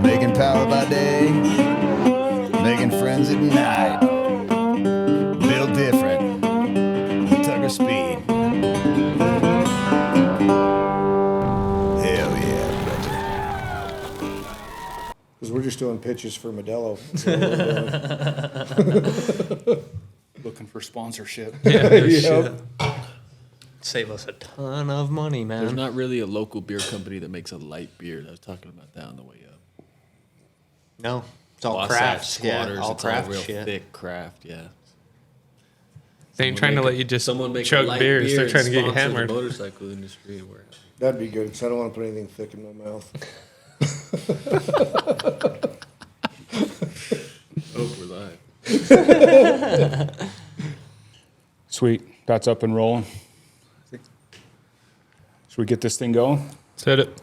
Making power by day, making friends at night. Built different, Tucker Speed. Hell yeah, brother. Because we're just doing pitches for Modelo. Looking for sponsorship. Yeah, no Yep. shit. Save us a ton of money, man. There's not really a local beer company that makes a light beer. I was talking about that on the way up. No, it's all Wasatch craft. Squatters, Yeah, all it's craft all real shit. thick craft, yeah. They ain't trying to let you just Someone make a chug light beers. beer They're and trying to get you sponsor hammered. The motorcycle industry. That'd be good, because I don't want to put anything thick in my mouth. Hope we're live. Sweet. That's up and rolling. Should we get this thing going? Said it.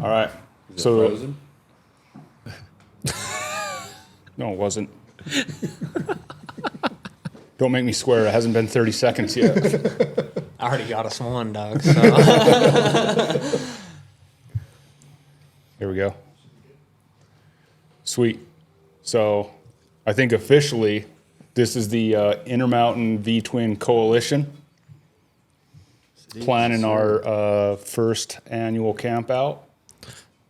All right. So Frozen? no, it wasn't. Don't make me swear. It hasn't been 30 seconds yet. I already got us one, dog. So. Here we go. Sweet. So I think officially this is the Intermountain V-Twin Coalition planning our first annual camp out.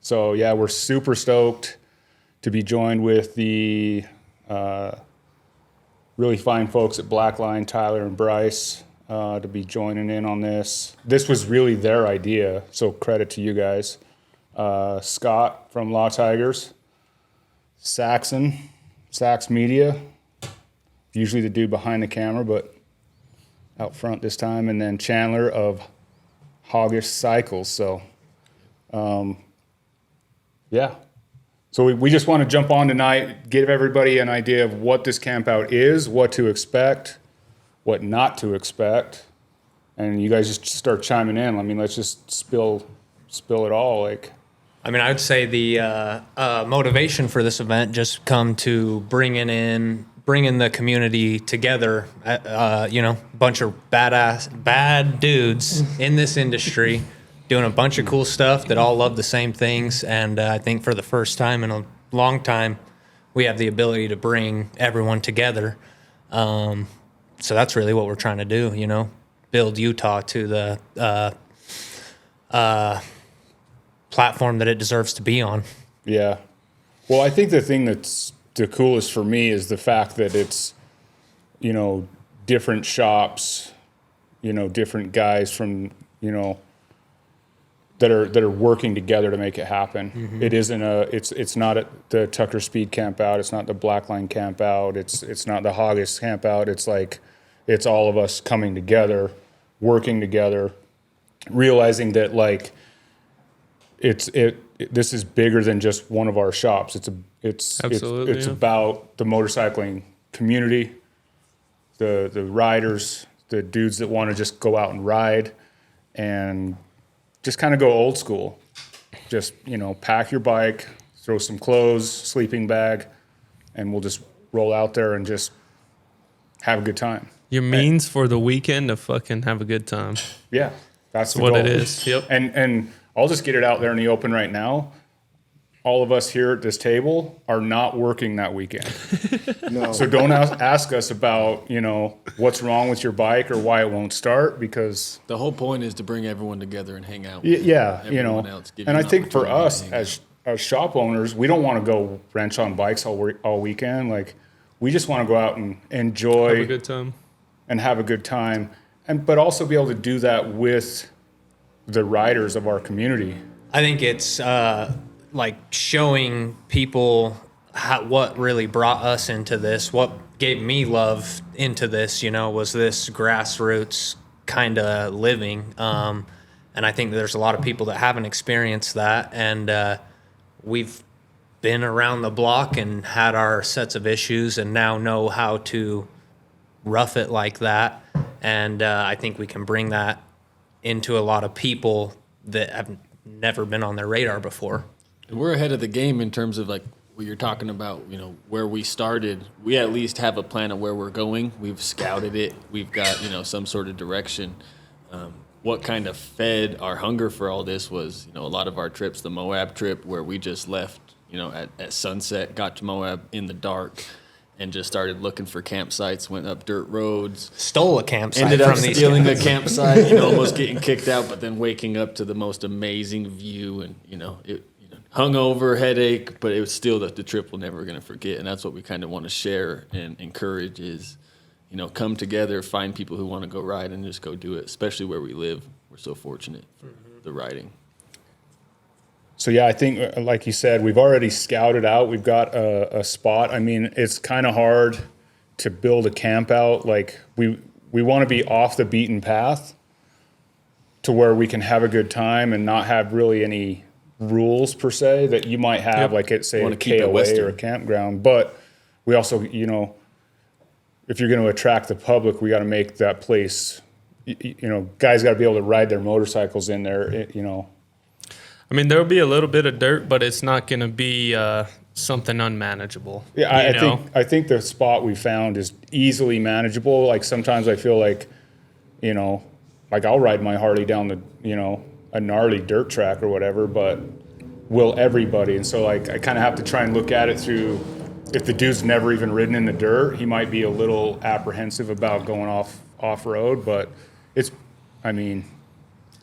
So yeah, we're super stoked to be joined with the really fine folks at Blakline, Tyler and Bryce, to be joining in on this. This was really their idea, so credit to you guys. Scott from Law Tigers, Saxmedia, usually the dude behind the camera, but out front this time, and then Chandler of Hoggish Cycles. So, yeah. So we just want to jump on tonight, give everybody an idea of what this camp out is, what to expect, what not to expect, and you guys just start chiming in. I mean, let's just spill it all. Like, I mean, I would say the motivation for this event just come to bringing the community together. Bunch of bad dudes in this industry doing a bunch of cool stuff that all love the same things. And I think for the first time in a long time, we have the ability to bring everyone together. So that's really what we're trying to do, build Utah to the platform that it deserves to be on. yeah. Well, I think the thing that's the coolest for me is the fact that it's, different shops, different guys from, that are working together to make it happen. Mm-hmm. It isn't it's not at the Tucker Speed Campout. It's not the Blakline Campout. It's not the Hoggish Campout. It's like, it's all of us coming together, working together, realizing that like, this is bigger than just one of our shops. It's about the motorcycling community, the riders, the dudes that want to just go out and ride, and just kind of go old school. Just pack your bike, throw some clothes, sleeping bag, and we'll just roll out there and just have a good time. Your means for the weekend to fucking have a good time. Yeah, that's the what goal. it is. Yep. And I'll just get it out there in the open right now. All of us here at this table are not working that weekend. No. So don't ask us about, what's wrong with your bike or why it won't start, because The whole point is to bring everyone together and hang out. yeah, Everyone else, give and you I an think for opportunity us to hang as shop owners, we don't want to go wrench on bikes all weekend. Like, we just want to go out and enjoy Have a good time. and have a good time, but also be able to do that with the riders of our community. I think it's like showing people what really brought us into this, what gave me love into this, was this grassroots kind of living. And I think there's a lot of people that haven't experienced that. And we've been around the block and had our sets of issues and now know how to rough it like that. And I think we can bring that into a lot of people that have never been on their radar before. And we're ahead of the game in terms of like what you're talking about, where we started. We at least have a plan of where we're going. We've scouted it. We've got, some sort of direction. what kind of fed our hunger for all this was, a lot of our trips, the Moab trip where we just left, at sunset, got to Moab in the dark and just started looking for campsites, went up dirt roads. Stole a campsite Ended up from these stealing guys. a campsite, almost getting kicked out, but then waking up to the most amazing view and, hungover, headache, but it was still the trip we're never going to forget. And that's what we kind of want to share and encourage is, come together, find people who want to go ride and just go do it, especially where we live. We're so fortunate for the riding. So, yeah, I think, like you said, we've already scouted out. We've got a spot. I mean, it's kind of hard to build a camp out. Like, we want to be off the beaten path to where we can have a good time and not have really any rules, per se, that you might have, like, at, say, a KOA or a campground. But we also, if you're going to attract the public, we got to make that place, guys got to be able to ride their motorcycles in there, I mean, there'll be a little bit of dirt, but it's not going to be something unmanageable. Yeah, I think the spot we found is easily manageable. Like sometimes I feel like, like I'll ride my Harley down the, a gnarly dirt track or whatever, but will everybody? And so like I kind of have to try and look at it through, if the dude's never even ridden in the dirt, he might be a little apprehensive about going off road, but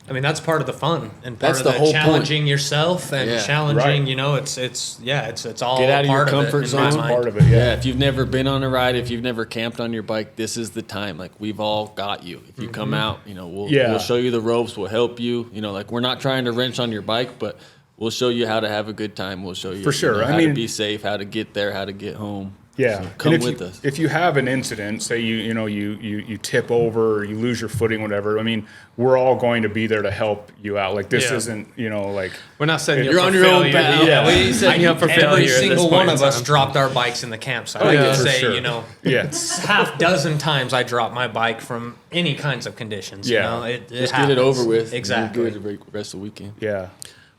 I mean, that's part of the fun and part That's of the whole challenging point. yourself and challenging. Right. It's all Get out of your part comfort of it, zone. in my mind. part of it. Yeah, Yeah. if you've never been on a ride, if you've never camped on your bike, this is the time. Like, we've all got you. If you come out, we'll show you the ropes. We'll help you. Like, we're not trying to wrench on your bike, but we'll show you how to have a good time. We'll show you, For sure. how to be safe, how to get there, how to get home. Yeah, So come and with us. If you have an incident, say you tip over, or you lose your footing, whatever. I mean, we're all going to be there to help you out. Like this isn't, like We're not setting you You're up on for your own failure. path. Yeah, we ain't setting you up for failure. Every at this single point one in of us time. dropped our bikes in the campsite. Oh, I yeah, can for say, sure. Yeah. half dozen times I dropped my bike from any kinds of conditions. Yeah. It Just happens. get it over with. Exactly. You're good the rest of the weekend. Yeah.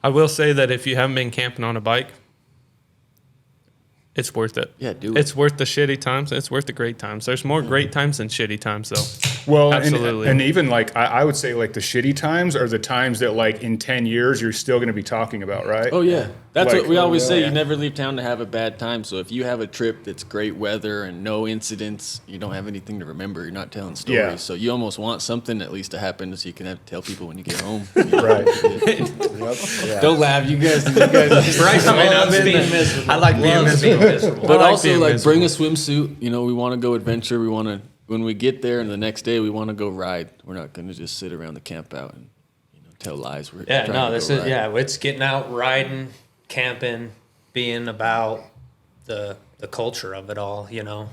I will say that if you haven't been camping on a bike, it's worth it. Yeah, do it. It's worth the shitty times. It's worth the great times. There's more great times than shitty times, though. Well, Absolutely. and even like I would say like the shitty times are the times that like in 10 years you're still going to be talking about, right? Oh, yeah. That's Like- what we always say. Yeah. You never leave town to have a bad time. So if you have a trip that's great weather and no incidents, you don't have anything to remember. You're not telling stories. Yeah. So you almost want something at least to happen so you can tell people when you get home. Right. Don't laugh. You guys Bryce I mean, I've loves been being there. miserable. I like being Loves miserable. But I like also, being like, bring a miserable. swimsuit. We want to go adventure. We want to, when we get there and the next day, we want to go ride. We're not going to just sit around the camp out and tell lies. We're Yeah, trying no, to this go is ride. it's getting out, riding, camping, being about the culture of it all. What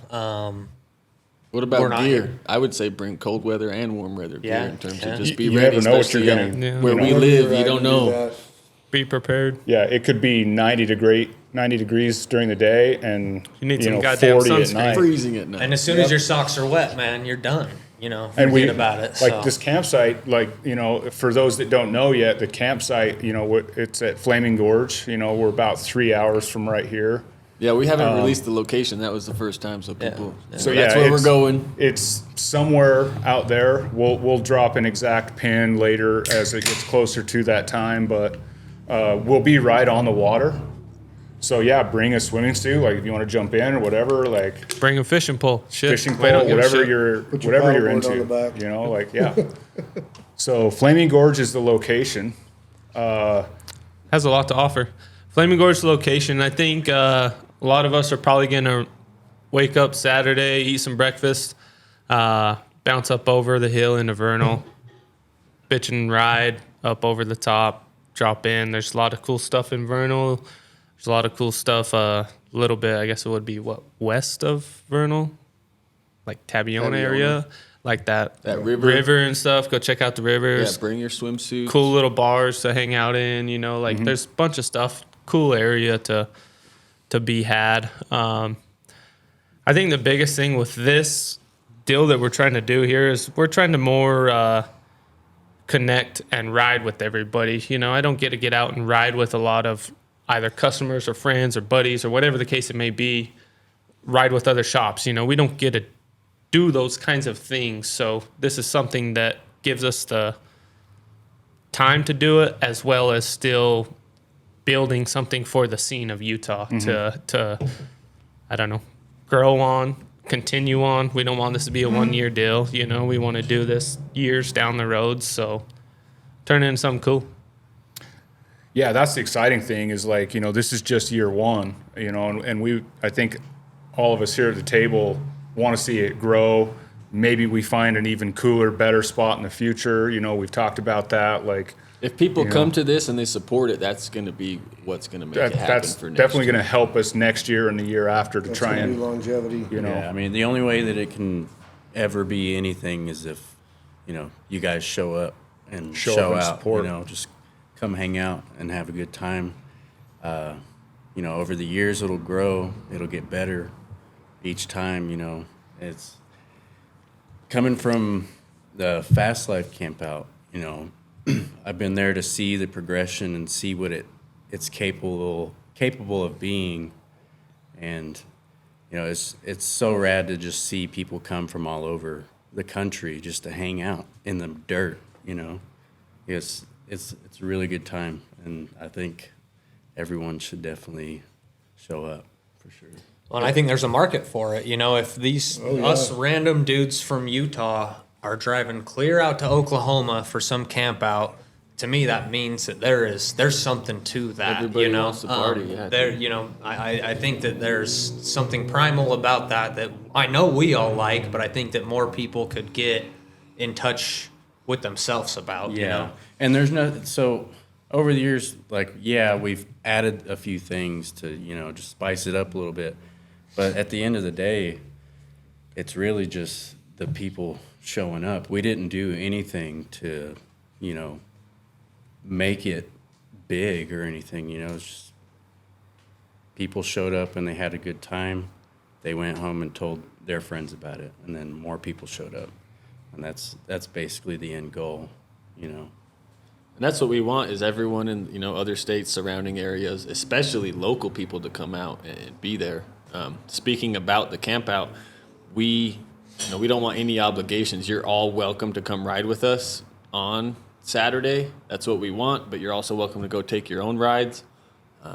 about we're not gear? here. I would say bring cold weather and warm weather Yeah, gear in terms yeah. of just be You ready. never know what especially you're out gonna- Yeah. where we Whenever live. you're You don't riding, do know. that. Be prepared. Yeah, it could be 90 degrees during the day and You need some goddamn 40 at sunscreen. night. Freezing at night. And as soon as your socks are wet, man, you're done. And Forget about it. Like so. this campsite, for those that don't know yet, the campsite, it's at Flaming Gorge. We're about 3 hours from right here. Yeah, we haven't released the location. That was the first time, so people. Yeah. So that's yeah, where we're it's- going. It's somewhere out there. We'll drop an exact pin later as it gets closer to that time, but we'll be right on the water. So yeah, bring a swimming suit, like if you want to jump in or whatever, like Bring a fishing pole. Shit. fishing We don't pole, give a whatever shit. you're Put your whatever you're paddleboard into. on the back. Yeah. So Flaming Gorge is the location. Has a lot to offer. Flaming Gorge location. I think a lot of us are probably going to wake up Saturday, eat some breakfast, bounce up over the hill into Vernal, bitch and ride up over the top, drop in. There's a lot of cool stuff in Vernal. There's a lot of cool stuff. A little bit, I guess it would be west of Vernal, like Tabiona area, like that river. and stuff. Go check out the rivers. Yeah, bring your swimsuit. Cool little bars to hang out in, there's a bunch of stuff, cool area to be had. I think the biggest thing with this deal that we're trying to do here is we're trying to more connect and ride with everybody. I don't get out and ride with a lot of either customers or friends or buddies or whatever the case it may be, ride with other shops. We don't get to do those kinds of things. So this is something that gives us the time to do it, as well as still building something for the scene of Utah to I don't know, grow on, continue on. We don't want this to be a 1-year deal. You know, we want to do this years down the road. So turn it into something cool. Yeah, that's the exciting thing is like, you know, this is just year one, you know, and I think all of us here at the table want to see it grow. Maybe we find an even cooler, better spot in the future. You know, we've talked about that. Like, if people come to this and they support it, that's going to be what's going to make it happen that's for next definitely year. going to help us next year and the year after to That's try gonna be and, longevity. you know, Yeah, I mean, the only way that it can ever be anything is if, you know, you guys show up and Show show up and out. support. You know, just come hang out and have a good time. You know, over the years it'll grow, it'll get better each time. You know, it's coming from the Fast Life Campout. You know, I've been there to see the progression and see what it's capable of being, and you know, it's so rad to just see people come from all over the country just to hang out in the dirt. You know, it's a really good time, and I think everyone should definitely show up for sure. Well, and I think there's a market for it. You know, if us random dudes from Utah are driving clear out to Oklahoma for some camp out, to me that means that there's something to that. Everybody you know, wants to party, yeah. There, you know, I think that there's something primal about that I know we all like, but I think that more people could get in touch with themselves about. You know, and there's no so over the years, like we've added a few things to, you know, just spice it up a little bit, but at the end of the day, it's really just the people showing up. We didn't do anything to, you know, make it big or anything. You know, it's just people showed up and they had a good time. They went home and told their friends about it, and then more people showed up, and that's basically the end goal, you know. And that's what we want, is everyone in, you know, other states, surrounding areas, especially local people, to come out and be there. Speaking about the camp out, we don't want any obligations. You're all welcome to come ride with us on Saturday. That's what we want, but you're also welcome to go take your own rides. You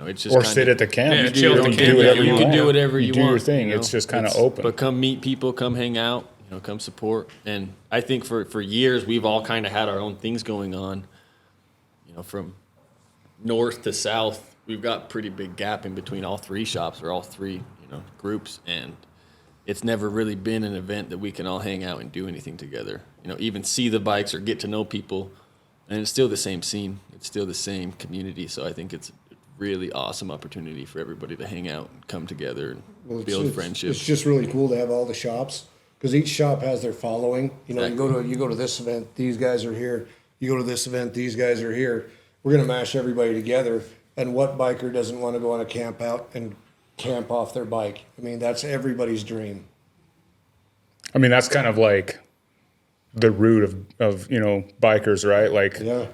know, it's just or sit at the camp. Yeah, You chill at the can camp. do whatever you you can want. do whatever you do want. your thing. You know? It's just kind of open. But come meet people, come hang out, you know, come support. And I think for years we've all kind of had our own things going on. You know, from north to south, we've got pretty big gap in between all three shops or all three, you know, groups, and it's never really been an event that we can all hang out and do anything together. You know, even see the bikes or get to know people, and it's still the same scene. It's still the same community. So I think it's a really awesome opportunity for everybody to hang out and come together and build friendships. It's just really cool to have all the shops, because each shop has their following. You know, Exactly. you go to this event, these guys are here. You go to this event, these guys are here. We're gonna mash everybody together. And what biker doesn't want to go on a camp out and camp off their bike? I mean, that's everybody's dream. I mean, that's kind of like the root of you know, bikers, right? Like, Yeah.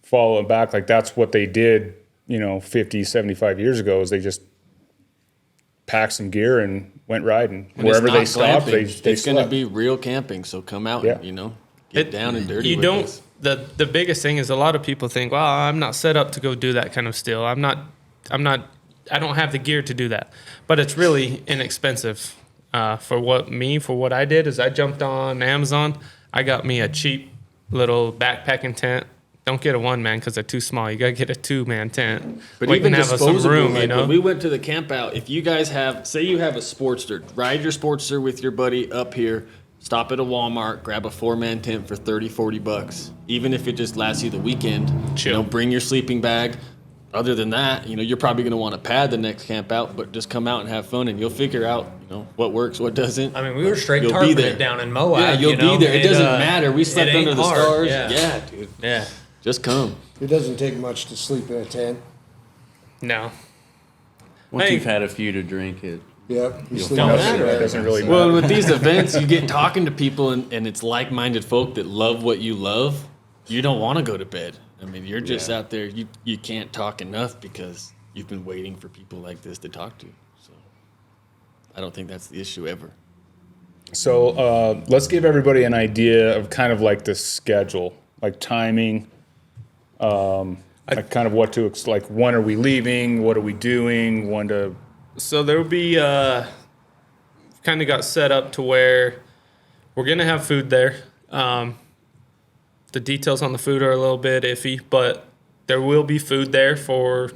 following back, like that's what they did, you know, 50, 75 years ago, is they just packed some gear and went riding. And Wherever it's they not stopped, glamping. they it's going to slept. be real camping. So come out and, you know, get down and dirty You with don't. us. The biggest thing is a lot of people think, well, I'm not set up to go do that kind of still. I don't have the gear to do that. But it's really inexpensive. For what I did is I jumped on Amazon. I got me a cheap little backpacking tent. Don't get a one man because they're too small. You gotta get a 2-man tent. But We even can have disposable, some room, like you know. when we went to the camp out, if you guys say you have a Sportster, ride your Sportster with your buddy up here, stop at a Walmart, grab a 4-man tent for $30-$40. Even if it just lasts you the weekend, Chill. you know, bring your sleeping bag. Other than that, you know, you're probably going to want a pad the next camp out, but just come out and have fun, and you'll figure out, you know, what works, what doesn't. I mean, we were straight You'll be tarping there. it down in Moab. Yeah, you'll you know? be there. It doesn't uh, matter. We slept it ain't under the hard. stars. Yeah. Yeah, dude. Yeah. Just come. It doesn't take much to sleep in a tent. No. Once Hey. you've had a few to drink it, Yep. You sleep Don't in a matter. tent. It doesn't really Well, matter. with these events, you get talking to people, and it's like-minded folk that love what you love. You don't want to go to bed. I mean, you're just out there. You can't talk enough because you've been waiting for people like this to talk to. So I don't think that's the issue ever. So let's give everybody an idea of kind of like the schedule, like timing. Like kind of what to like. When are we leaving? What are we doing? When to? So there'll be kind of got set up to where we're gonna have food there. The details on the food are a little bit iffy, but there will be food there for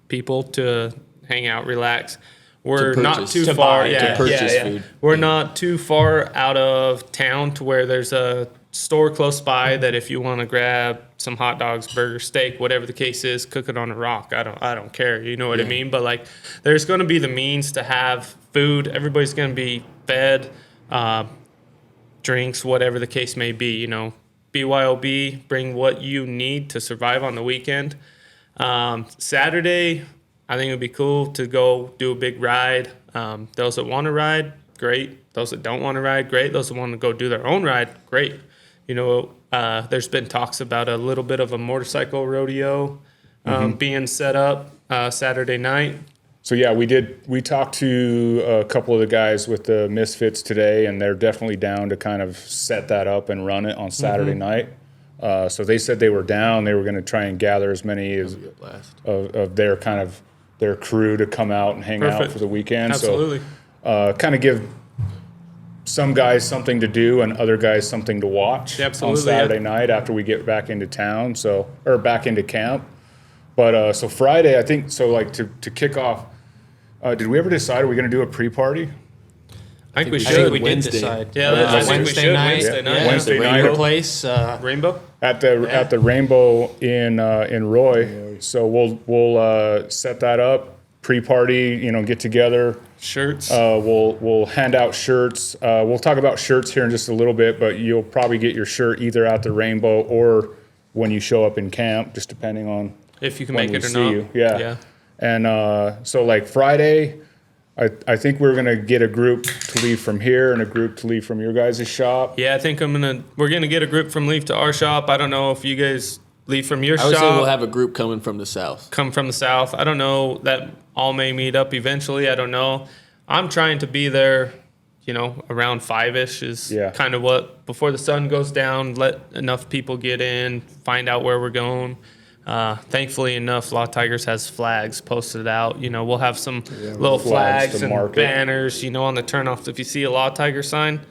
people to hang out, relax. We're not too far. To purchase food. We're not too far out of town to where there's a store close by that if you want to grab some hot dogs, burger, steak, whatever the case is, cook it on a rock. I don't care. You know what I mean? But like, there's going to be the means to have food. Everybody's going to be fed, drinks, whatever the case may be. BYOB, bring what you need to survive on the weekend. Saturday, I think it would be cool to go do a big ride. Those that want to ride, great. Those that don't want to ride, great. Those that want to go do their own ride, great. There's been talks about a little bit of a motorcycle rodeo being set up Saturday night. So yeah, we talked to a couple of the guys with the Misfits today, and they're definitely down to kind of set that up and run it on Saturday night. So they said they were down. They were going to try and gather as many as of their kind of their crew to come out and hang out for the weekend. Absolutely. So kind of give some guys something to do and other guys something to watch on Saturday night after we get back into town. Or back into camp. But so Friday, I think, like to kick off, did we ever decide, are we going to do a pre-party? I think we should. I think we Wednesday. did decide. Yeah, I think we should. Wednesday night. Wednesday night. Rainbow Place. Rainbow? At the Rainbow in Roy. So we'll set that up, pre-party, get together. Shirts. We'll hand out shirts. We'll talk about shirts here in just a little bit, but you'll probably get your shirt either at the Rainbow or when you show up in camp, just depending on if you can when make it or see not. you. Yeah. And so like Friday, I think we're gonna get a group to leave from here and a group to leave from your guys' shop. Yeah, I think we're gonna get a group from leave to our shop. I don't know if you guys leave from your I would shop. say we'll have a group coming from the south. Come from the south. I don't know. That all may meet up eventually. I don't know. I'm trying to be there, around 5-ish is kind of what, before the sun goes down, let enough people get in, find out where we're going. Thankfully enough, Law Tigers has flags posted out. We'll have some little flags and market. banners, on the turnoffs. If you see a Law Tiger sign,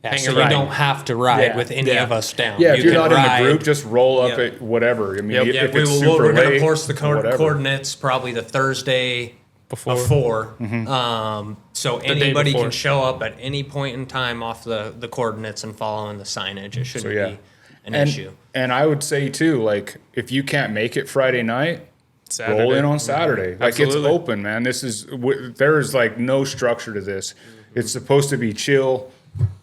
hang so a you right. don't have to ride with any of us down. Yeah, if You you're can not in ride. the group, just roll up at whatever. I mean, if it's super we're going late, to post the whatever. coordinates probably the Thursday before. So anybody before. can show up at any point in time off the coordinates and following the signage. It shouldn't be an issue. And I would say too, like if you can't make it Friday night, Saturday. roll in on Saturday. Like Absolutely. it's open, man. There is like no structure to this. It's supposed to be chill,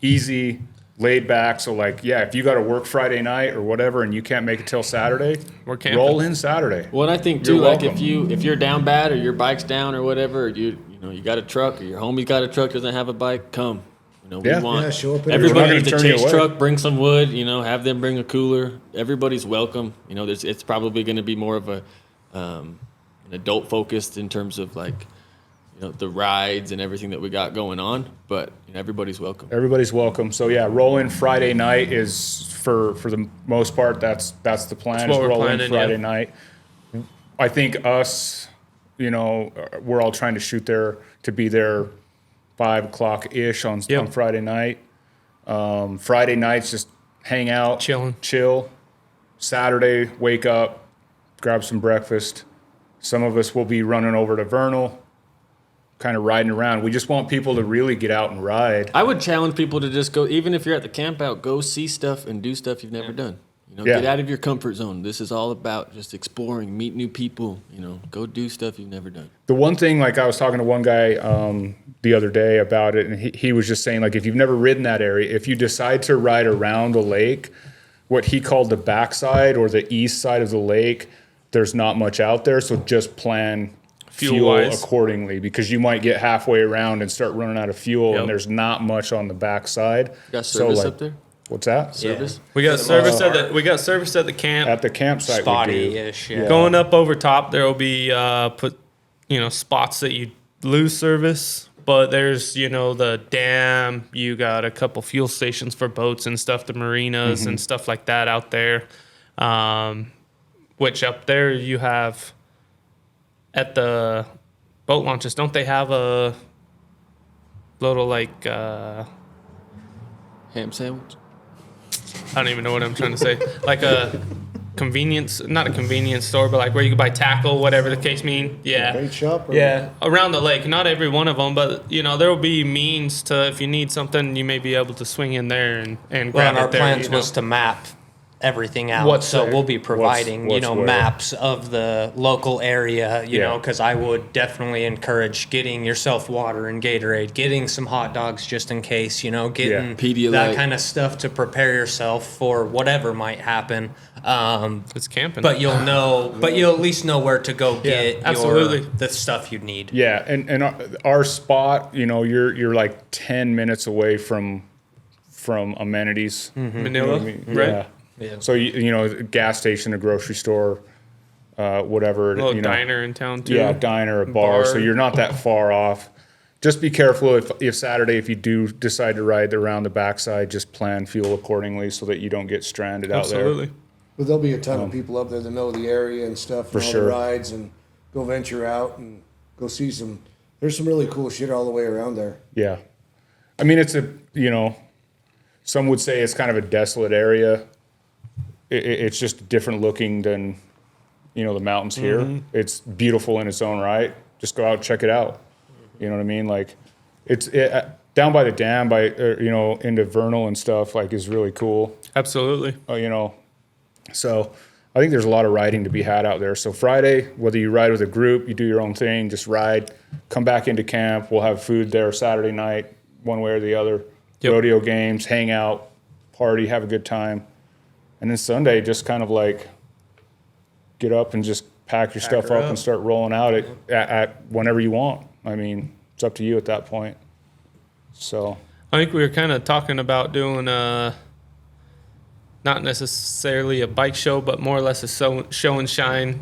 easy, laid back. So like, if you got to work Friday night or whatever, and you can't make it till Saturday, We're camping. roll in Saturday. Well, and I think too, You're like welcome. if you're down bad or your bike's down or whatever, or you got a truck or your homie's got a truck, doesn't have a bike, come. We want show up. everybody We're not needs a gonna turn you chase away. truck, bring some wood, have them bring a cooler. Everybody's welcome. It's probably going to be more of an adult focused in terms of like, the rides and everything that we got going on, but everybody's welcome. Everybody's welcome. So roll in Friday night is for the most part. That's the plan. That's what Is we're roll in planning, Friday night. I think us, we're all trying to shoot there to be there 5:00 ish on Friday night. Friday nights just hang out, chill. Saturday, wake up, grab some breakfast. Some of us will be running over to Vernal, kind of riding around. We just want people to really get out and ride. I would challenge people to just go, even if you're at the camp out, go see stuff and do stuff you've never done. Get out of your comfort zone. This is all about just exploring, meet new people, go do stuff you've never done. The one thing, like I was talking to one guy the other day about it, and he was just saying, like, if you've never ridden that area, if you decide to ride around the lake, what he called the backside or the east side of the lake, there's not much out there, so just plan fuel accordingly, because you might get halfway around and start running out of fuel, and there's not much on the backside. Got service up there? What's that? Service? We got service at the camp. At the campsite, Spotty-ish, yeah. Going up over top, there will be spots that you lose service, but there's the dam. You got a couple fuel stations for boats and stuff, the marinas and stuff like that out there. which up there you have at the boat launches, don't they have a little like Ham sandwich. I don't even know what I'm trying to say. Like a convenience, not a convenience store, but like where you can buy tackle, whatever the case mean. Yeah. Bait shop? Or Yeah. Around the lake. Not every one of them, but you know, there will be means to, if you need something, you may be able to swing in there and Well, grab and it our there. plans you know? was to map everything out. What's So there? we'll be providing, What's where? maps of the local area, you Yeah. know, because I would definitely encourage getting yourself water and Gatorade, getting some hot dogs just in case, you know, getting Pedialyte. that kind of stuff to prepare yourself for whatever might happen. It's camping. But you'll know, but you'll at least know where to go get absolutely. the stuff you need. Yeah, and our spot, you know, you're like 10 minutes away from amenities. Manila, I mean, right? Yeah. So you know, a gas station, a grocery store, whatever. A little you know, diner in town too. Yeah, diner, a bar. So you're not that far off. Just be careful if Saturday, if you do decide to ride around the backside, just plan fuel accordingly so that you don't get stranded out there. Absolutely. But there'll be a ton of people up there that know the area and stuff, For and all sure. the rides, and go venture out and go see some. There's some really cool shit all the way around there. Yeah. I mean, it's you know, some would say it's kind of a desolate area. It's just different looking than, you know, the mountains here. Mm-hmm. It's beautiful in its own right. Just go out and check it out. You know what I mean? Like, down by the dam, you know, into Vernal and stuff, like, is really cool. Absolutely. You know, so I think there's a lot of riding to be had out there. So Friday, whether you ride with a group, you do your own thing, just ride, come back into camp. We'll have food there Saturday night, one way or the other. Yep. Rodeo games, hang out, party, have a good time. And then Sunday, just kind of like get up and just pack your stuff up and start rolling out at whenever you want. I mean, it's up to you at that point. So I think we were kind of talking about doing not necessarily a bike show, but more or less a show and shine.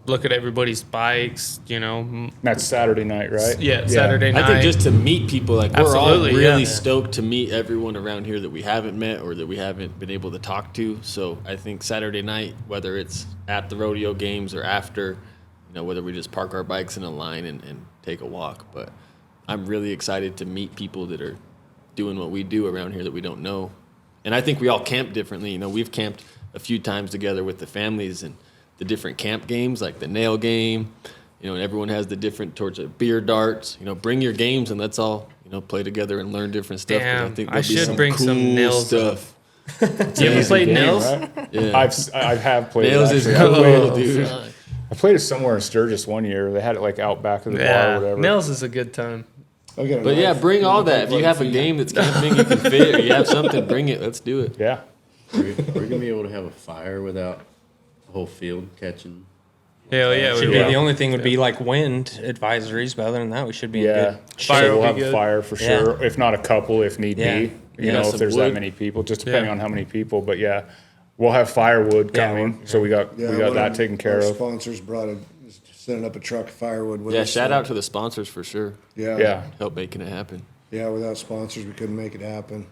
Look at everybody's bikes, you know. that's Saturday night, right? Yeah, Saturday night. I think just to meet people, like we're all Absolutely, really yeah. stoked to meet everyone around here that we haven't met or that we haven't been able to talk to. So I think Saturday night, whether it's at the rodeo games or after, you know, whether we just park our bikes in a line and take a walk. But I'm really excited to meet people that are doing what we do around here that we don't know. And I think we all camp differently. You know, we've camped a few times together with the families and the different camp games, like the nail game, you know, and everyone has the different towards beer darts. You know, bring your games and let's all, you know, play together and learn different stuff. 'cause Damn, I think I there'll be should some bring cool some nails stuff. You ever played Game, nails? right? Yeah. I have played Nails it, is actually. cool, dude. I played it somewhere in Sturgis one year. They had it like out back of the bar or Yeah, whatever. nails is a good time. I got a But yeah, knife. bring all that. If you Like have a feet. game that's camping, you can fit, or you have something, bring it. Let's do it. Yeah. We're gonna be able to have a fire without the whole field catching. Hell yeah, Should we be will. the only thing would be like wind advisories, but other than that, we should be in Yeah. good Fire So would we'll be have a good. fire for Yeah. sure. If not a couple, if need Yeah. be. You Yeah, know, if some there's that wood. many people, just depending Yeah. on how many people. But yeah, we'll have firewood Yeah, coming. So we got Yeah, that one of taken care our of. Sponsors sending up a truck of firewood with Yeah, us. shout so- out to the sponsors for sure. Yeah. Yeah. Help making it happen. Yeah, without sponsors, we couldn't make it happen.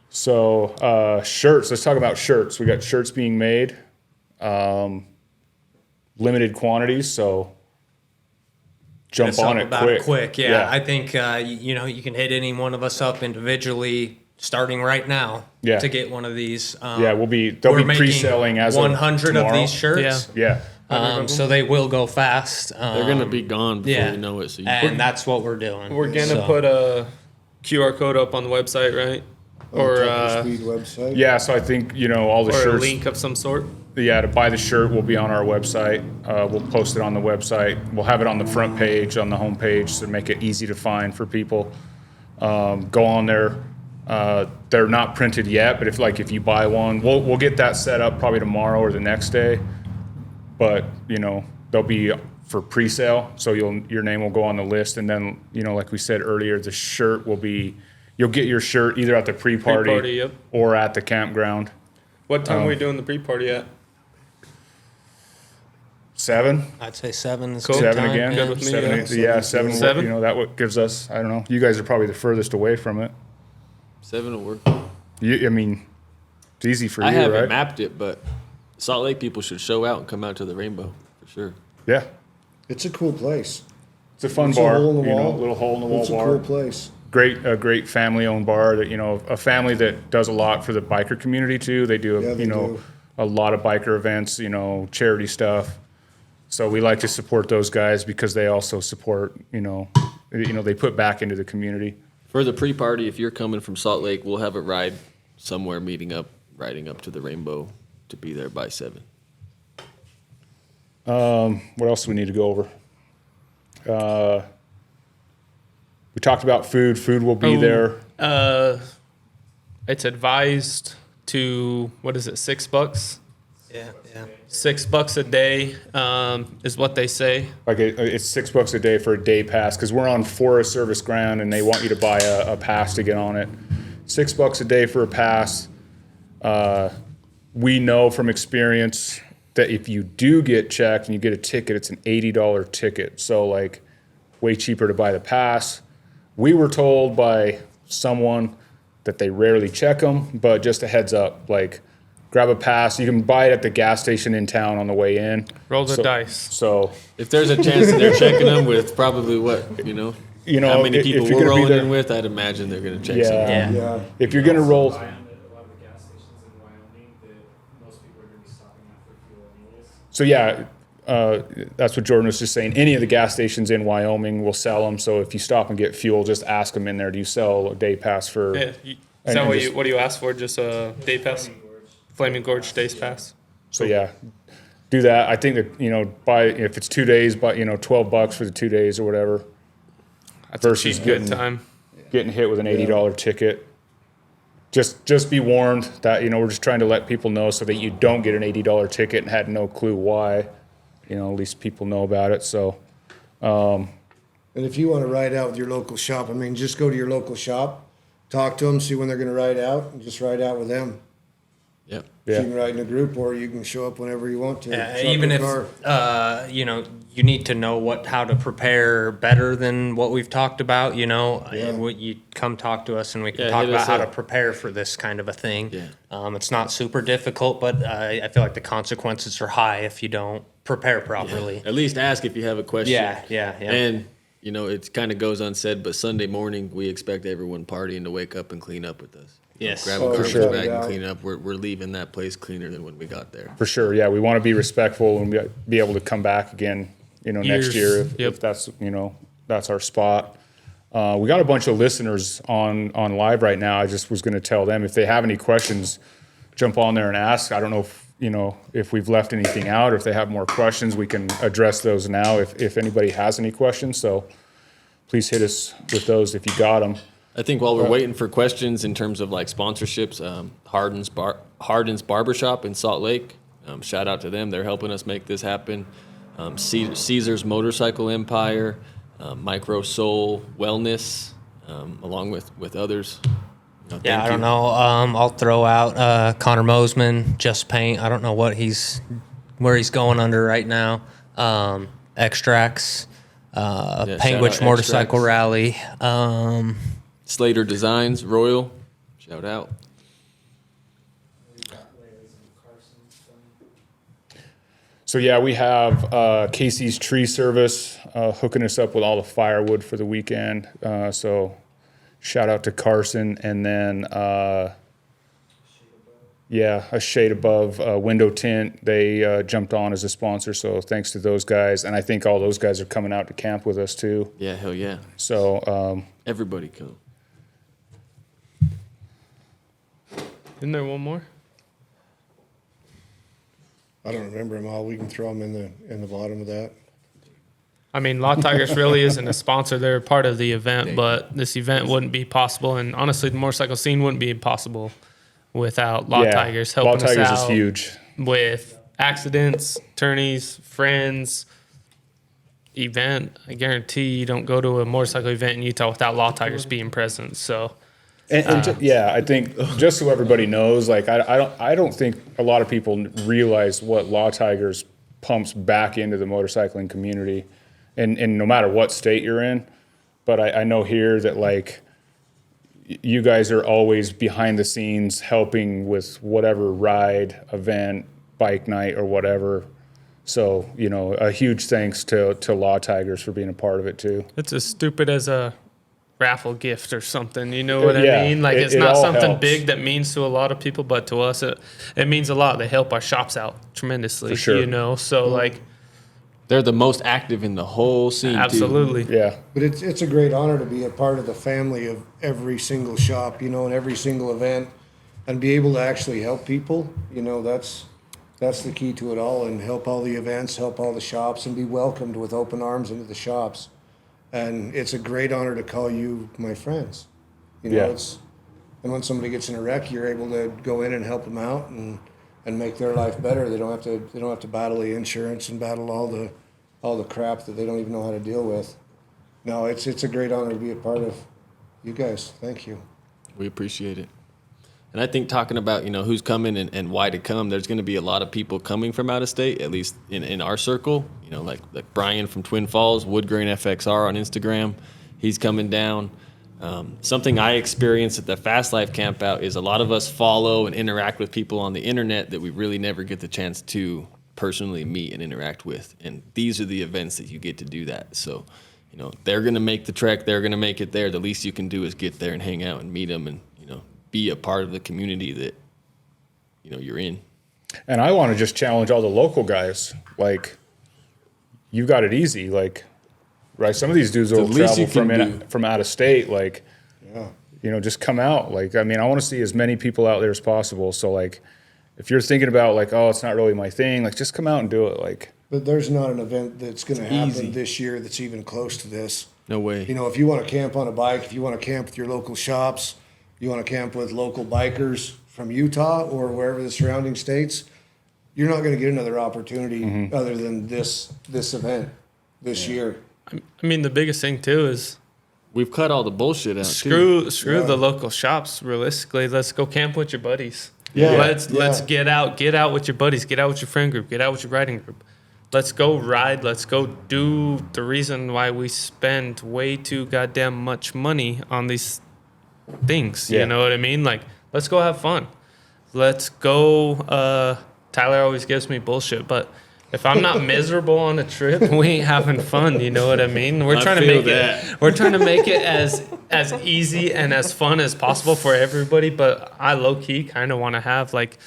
So shirts. Let's talk about shirts. We got shirts being made, limited quantities. So jump Let's talk on it about quick. quick. Yeah, I think you know, you can hit any one of us up individually, starting right now, Yeah. to get one of these. Yeah, they'll we're be making pre-selling as of 100 of tomorrow. these shirts. Yeah. So they will go fast. They're gonna be gone before yeah. you know it. So you And that's what we're doing. We're gonna So- put a QR code up on the website, right? Or Temple Speed website. Yeah. So I think, you know, all the or a shirts. link of some sort. Yeah, to buy the shirt will be on our website. We'll post it on the website. We'll have it on the front page, on the home page, to make it easy to find for people. Go on there. They're not printed yet, but if you buy one, we'll get that set up probably tomorrow or the next day. But you know, they'll be for pre-sale, so your name will go on the list, and then, you know, like we said earlier, the shirt will be. You'll get your shirt either at the pre-party, Pre-party, yep. or at the campground. What time are we doing the pre-party at? 7. I'd say 7 is Cool. good 7 time, again. yeah. Good with me, 7, yeah. 7. 7? You know, that what gives us. I don't know. You guys are probably the furthest away from it. 7 will work. I mean, it's easy for I you, haven't right? mapped it, but Salt Lake people should show out and come out to the Rainbow for sure. Yeah. It's a cool place. It's a fun It's bar, a hole in the you know, wall. little hole in the wall It's a bar. cool place. A great family-owned bar that, you know, a family that does a lot for the biker community too. They do, Yeah, they you know, do. a lot of biker events, you know, charity stuff. So we like to support those guys because they also support, you know, they put back into the community. For the pre-party, if you're coming from Salt Lake, we'll have a ride somewhere riding up to the Rainbow to be there by 7. What else do we need to go over? We talked about food. Food will be there. It's advised to, what is it, $6? Yeah. $6 a day is what they say. Like it's $6 a day for a day pass because we're on Forest Service ground and they want you to buy a pass to get on it. $6 a day for a pass. We know from experience that if you do get checked and you get a ticket, it's an $80 ticket. So like way cheaper to buy the pass. We were told by someone that they rarely check them, but just a heads up, like grab a pass. You can buy it at the gas station in town on the way in. Roll the dice. So If there's a chance that they're checking them with probably how many if people you're we're gonna be rolling there- in with, I'd imagine they're going to check Yeah. something. Yeah. Yeah. if you're gonna roll, A lot of the gas stations in Wyoming that most people are going to be stopping at for fuel anyways. so yeah, that's what Jordan was just saying. Any of the gas stations in Wyoming will sell them. So if you stop and get fuel, just ask them in there. Do you sell a day pass for? Yeah. Is that what do you ask for? Just a day pass? Flaming Gorge days pass. So yeah, do that. I think that buy if it's 2 days, but $12 for the 2 days or whatever. That's Versus a cheap good getting- time. Getting hit with an $80 ticket. Just be warned that we're just trying to let people know so that you don't get an $80 ticket and had no clue why. At least people know about it. So And if you want to ride out with your local shop, I mean, just go to your local shop, talk to them, see when they're going to ride out, and just ride out with them. Yep. yeah. You can ride in a group, or you can show up whenever you want to. Yeah, Truck even or if car. you need to know how to prepare better than what we've talked about. You come talk to us and we can Yeah, talk hit about us how to up. prepare for this kind of a thing. Yeah. It's not super difficult, but I feel like the consequences are high if you don't prepare properly. At least ask if you have a question. Yeah. And it kind of goes unsaid, but Sunday morning we expect everyone partying to wake up and clean up with us. Yes. Grab Oh, a for garbage sure. bag Yeah. and clean up. We're leaving that place cleaner than when we got there. For sure, yeah. We want to be respectful and be able to come back again, next Years. year Yep. if that's that's our spot. We got a bunch of listeners on live right now. I just was going to tell them if they have any questions, jump on there and ask. I don't know if we've left anything out or if they have more questions, we can address those now. If anybody has any questions, so please hit us with those if you got them. I think while we're waiting for questions in terms of like sponsorships, Hardin's Barbershop in Salt Lake, shout out to them. They're helping us make this happen. Caesar's Motorcycle Empire, Micro Soul Wellness, along with others. Yeah, Thank I don't you. know. I'll throw out Connor Mosman, Just Paint. I don't know where he's going under right now. Extracts, shout Penguich out Motorcycle Extracts. Rally. Slater Designs, Royal, shout out. So yeah, we have Casey's Tree Service hooking us up with all the firewood for the weekend. So shout out to Carson, and then a Shade Above window tint. They jumped on as a sponsor, so thanks to those guys. And I think all those guys are coming out to camp with us too. Yeah, hell yeah. So Everybody come. Isn't there one more? I don't remember them all. We can throw them in the bottom of that. I mean, Law Tigers really isn't a sponsor. They're part of the event, but this event wouldn't be possible. And honestly, the motorcycle scene wouldn't be possible without Law Tigers helping Law Tigers us out is huge. with accidents, attorneys, friends, event. I guarantee you don't go to a motorcycle event in Utah without Law Tigers being present. So I think just so everybody knows, like I don't think a lot of people realize what Law Tigers pumps back into the motorcycling community, and no matter what state you're in. But I know here that like you guys are always behind the scenes helping with whatever ride, event, bike night or whatever. So, you know, a huge thanks to Law Tigers for being a part of it too. It's as stupid as a raffle gift or something. You know what Yeah, I mean? Like, it's it not all something helps. big that means to a lot of people, but to us, it means a lot. They help our shops out tremendously. For sure. You know, so like, They're the most active in the whole scene. absolutely. Yeah. But it's a great honor to be a part of the family of every single shop, you know, and every single event, and be able to actually help people. You know, that's the key to it all, and help all the events, help all the shops, and be welcomed with open arms into the shops. And it's a great honor to call you my friends. You know, Yeah. and when somebody gets in a wreck, you're able to go in and help them out and make their life better. They don't have to battle the insurance and battle all the crap that they don't even know how to deal with. No, it's a great honor to be a part of you guys. Thank you. We appreciate it. And I think talking about, you know, who's coming and why to come, there's going to be a lot of people coming from out of state, at least in our circle. You know, like Brian from Twin Falls, Woodgrain FXR on Instagram. He's coming down. Something I experienced at the Fast Life Campout is a lot of us follow and interact with people on the internet that we really never get the chance to personally meet and interact with. And these are the events that you get to do that. So, you know, they're going to make the trek. They're going to make it there. The least you can do is get there and hang out and meet them and, you know, be a part of the community that, you know, you're in. And I want to just challenge all the local guys. Like, you got it easy. Like, right? Some of these dudes will least you travel can from out of state. Like, Yeah. you know, just come out. Like, I mean, I want to see as many people out there as possible. So, like, if you're thinking about, like, oh, it's not really my thing, like, just come out and do it. Like, But there's not an event that's going to happen easy. this year that's even close to this. No way. You know, if you want to camp on a bike, if you want to camp with your local shops, you want to camp with local bikers from Utah or wherever the surrounding states, you're not going to get another opportunity other than this event this year. I mean, the biggest thing too is We've cut all the bullshit out, too. screw the local shops. Realistically, let's go camp with your buddies. Yeah. Let's Yeah. get out with your buddies, get out with your friend group, get out with your riding group. Let's go ride. Let's go do the reason why we spend way too goddamn much money on these things. Yeah. You know what I mean? Like, let's go have fun. Let's go. Tyler always gives me bullshit, but if I'm not miserable on a trip, we ain't having fun. You know what I mean? We're trying to feel make it. We're trying to make it as easy and as fun as possible for everybody. But I low key kind of want to have like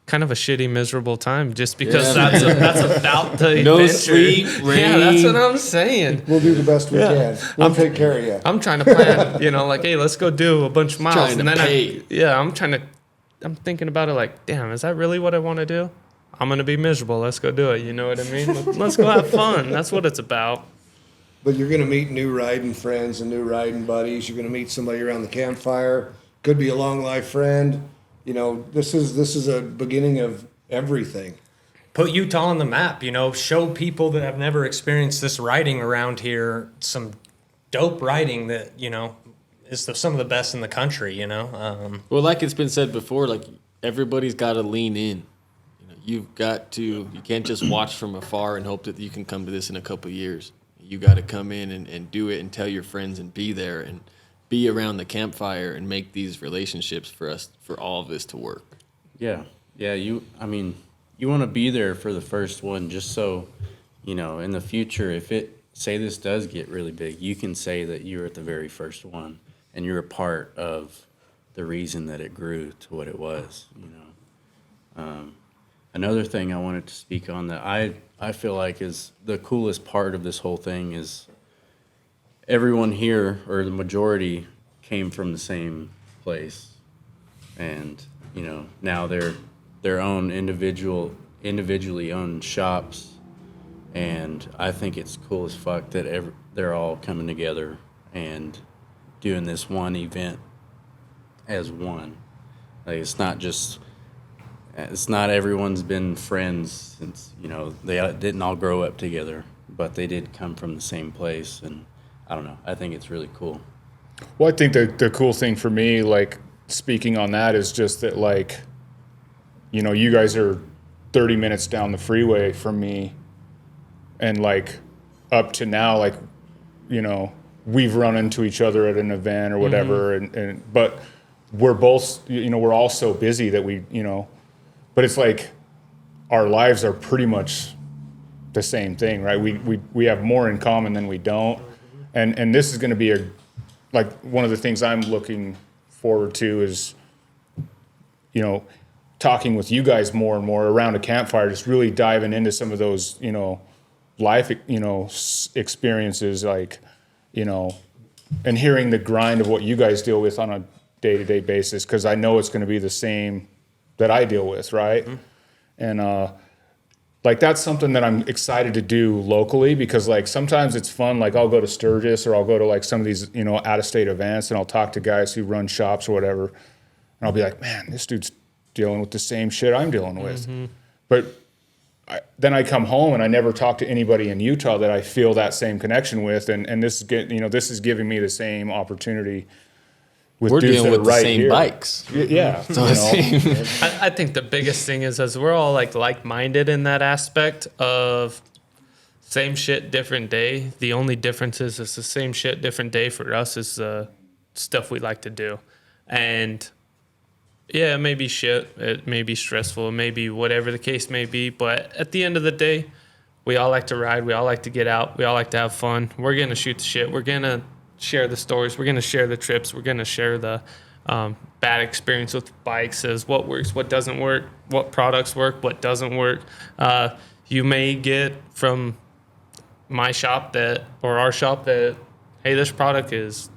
kind of a shitty, miserable time, just because Yeah. that's about the No adventure. sleep, Yeah, that's rain. what I'm saying. We'll do the best we can. We'll take care of you. I'm trying to plan, you know, like, hey, let's go do a bunch of miles. Trying to and then pay. I'm thinking about it like, damn, is that really what I want to do? I'm going to be miserable. Let's go do it. You know what I mean? Let's go have fun. That's what it's about. But you're going to meet new riding friends and new riding buddies. You're going to meet somebody around the campfire. Could be a long life friend. You know, this is a beginning of everything. Put Utah on the map, you know, show people that have never experienced this riding around here some dope riding that, you know, is some of the best in the country, you know. Well, like it's been said before, like everybody's got to lean in. You know, you can't just watch from afar and hope that you can come to this in a couple of years. You got to come in and do it and tell your friends and be there and be around the campfire and make these relationships for all of this to work. Yeah. You want to be there for the first one just so, you know, in the future, say this does get really big, you can say that you were at the very first one and you're a part of the reason that it grew to what it was, you know. Another thing I wanted to speak on that I feel like is the coolest part of this whole thing is everyone here, or the majority, came from the same place. And, you know, now they're their own individually owned shops. And I think it's cool as fuck that they're all coming together and doing this one event as one. Like, it's not everyone's been friends since, you know, they didn't all grow up together, but they did come from the same place. And I don't know, I think it's really cool. well, I think the cool thing for me, like, speaking on that, is just that, like, you know, you guys are 30 minutes down the freeway from me, and, like, up to now, like, you know, we've run into each other at an event or whatever, but we're both, you know, we're all so busy that we, you know, but it's like, our lives are pretty much the same thing, right? We have more in common than we don't. And this is going to be like one of the things I'm looking forward to is, you know, talking with you guys more and more around a campfire, just really diving into some of those, you know, life, you know, experiences, like, you know, and hearing the grind of what you guys deal with on a day-to-day basis, because I know it's going to be the same that I deal with, right? Mm-hmm. And like that's something that I'm excited to do locally, because like sometimes it's fun. Like I'll go to Sturgis or I'll go to like some of these, you know, out-of-state events, and I'll talk to guys who run shops or whatever, and I'll be like, man, this dude's dealing with the same shit I'm dealing with. Mm-hmm. But then I come home and I never talk to anybody in Utah that I feel that same connection with, and this is giving me the same opportunity. We're dealing with the same here. Bikes. Yeah. So I think the biggest thing is as we're all like-minded in that aspect of same shit, different day. The only difference is it's the same shit, different day for us is the stuff we like to do. And yeah, it may be shit. It may be stressful. It may be whatever the case may be. But at the end of the day, we all like to ride. We all like to get out. We all like to have fun. We're going to shoot the shit. We're going to share the stories. We're going to share the trips. We're going to share the bad experience with bikes, as what works, what doesn't work, what products work, what doesn't work. You may get from my shop or our shop that, hey, this product is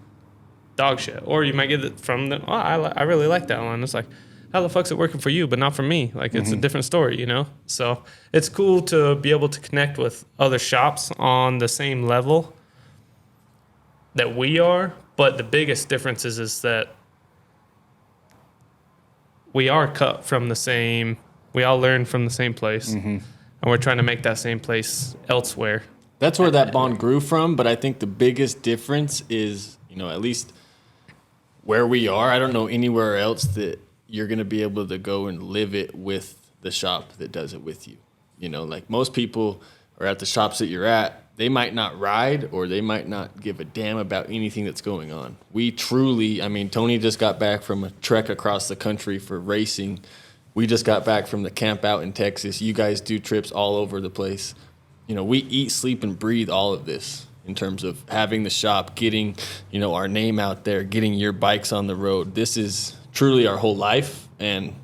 dog shit. Or you might get it from I really like that one. It's like, how the fuck's it working for you, but not for me? Like, it's a different story, you know? So it's cool to be able to connect with other shops on the same level that we are, but the biggest difference is that we are cut from the same, we all learn from the same place, and we're trying to make that same place elsewhere. That's where that bond grew from, but I think the biggest difference is, you know, at least where we are, I don't know anywhere else that you're going to be able to go and live it with the shop that does it with you. You know, like most people are at the shops that you're at, they might not ride or they might not give a damn about anything that's going on. We truly, I mean, Tony just got back from a trek across the country for racing. We just got back from the camp out in Texas. You guys do trips all over the place. You know, we eat, sleep, and breathe all of this in terms of having the shop, getting, you know, our name out there, getting your bikes on the road. This is truly our whole life, and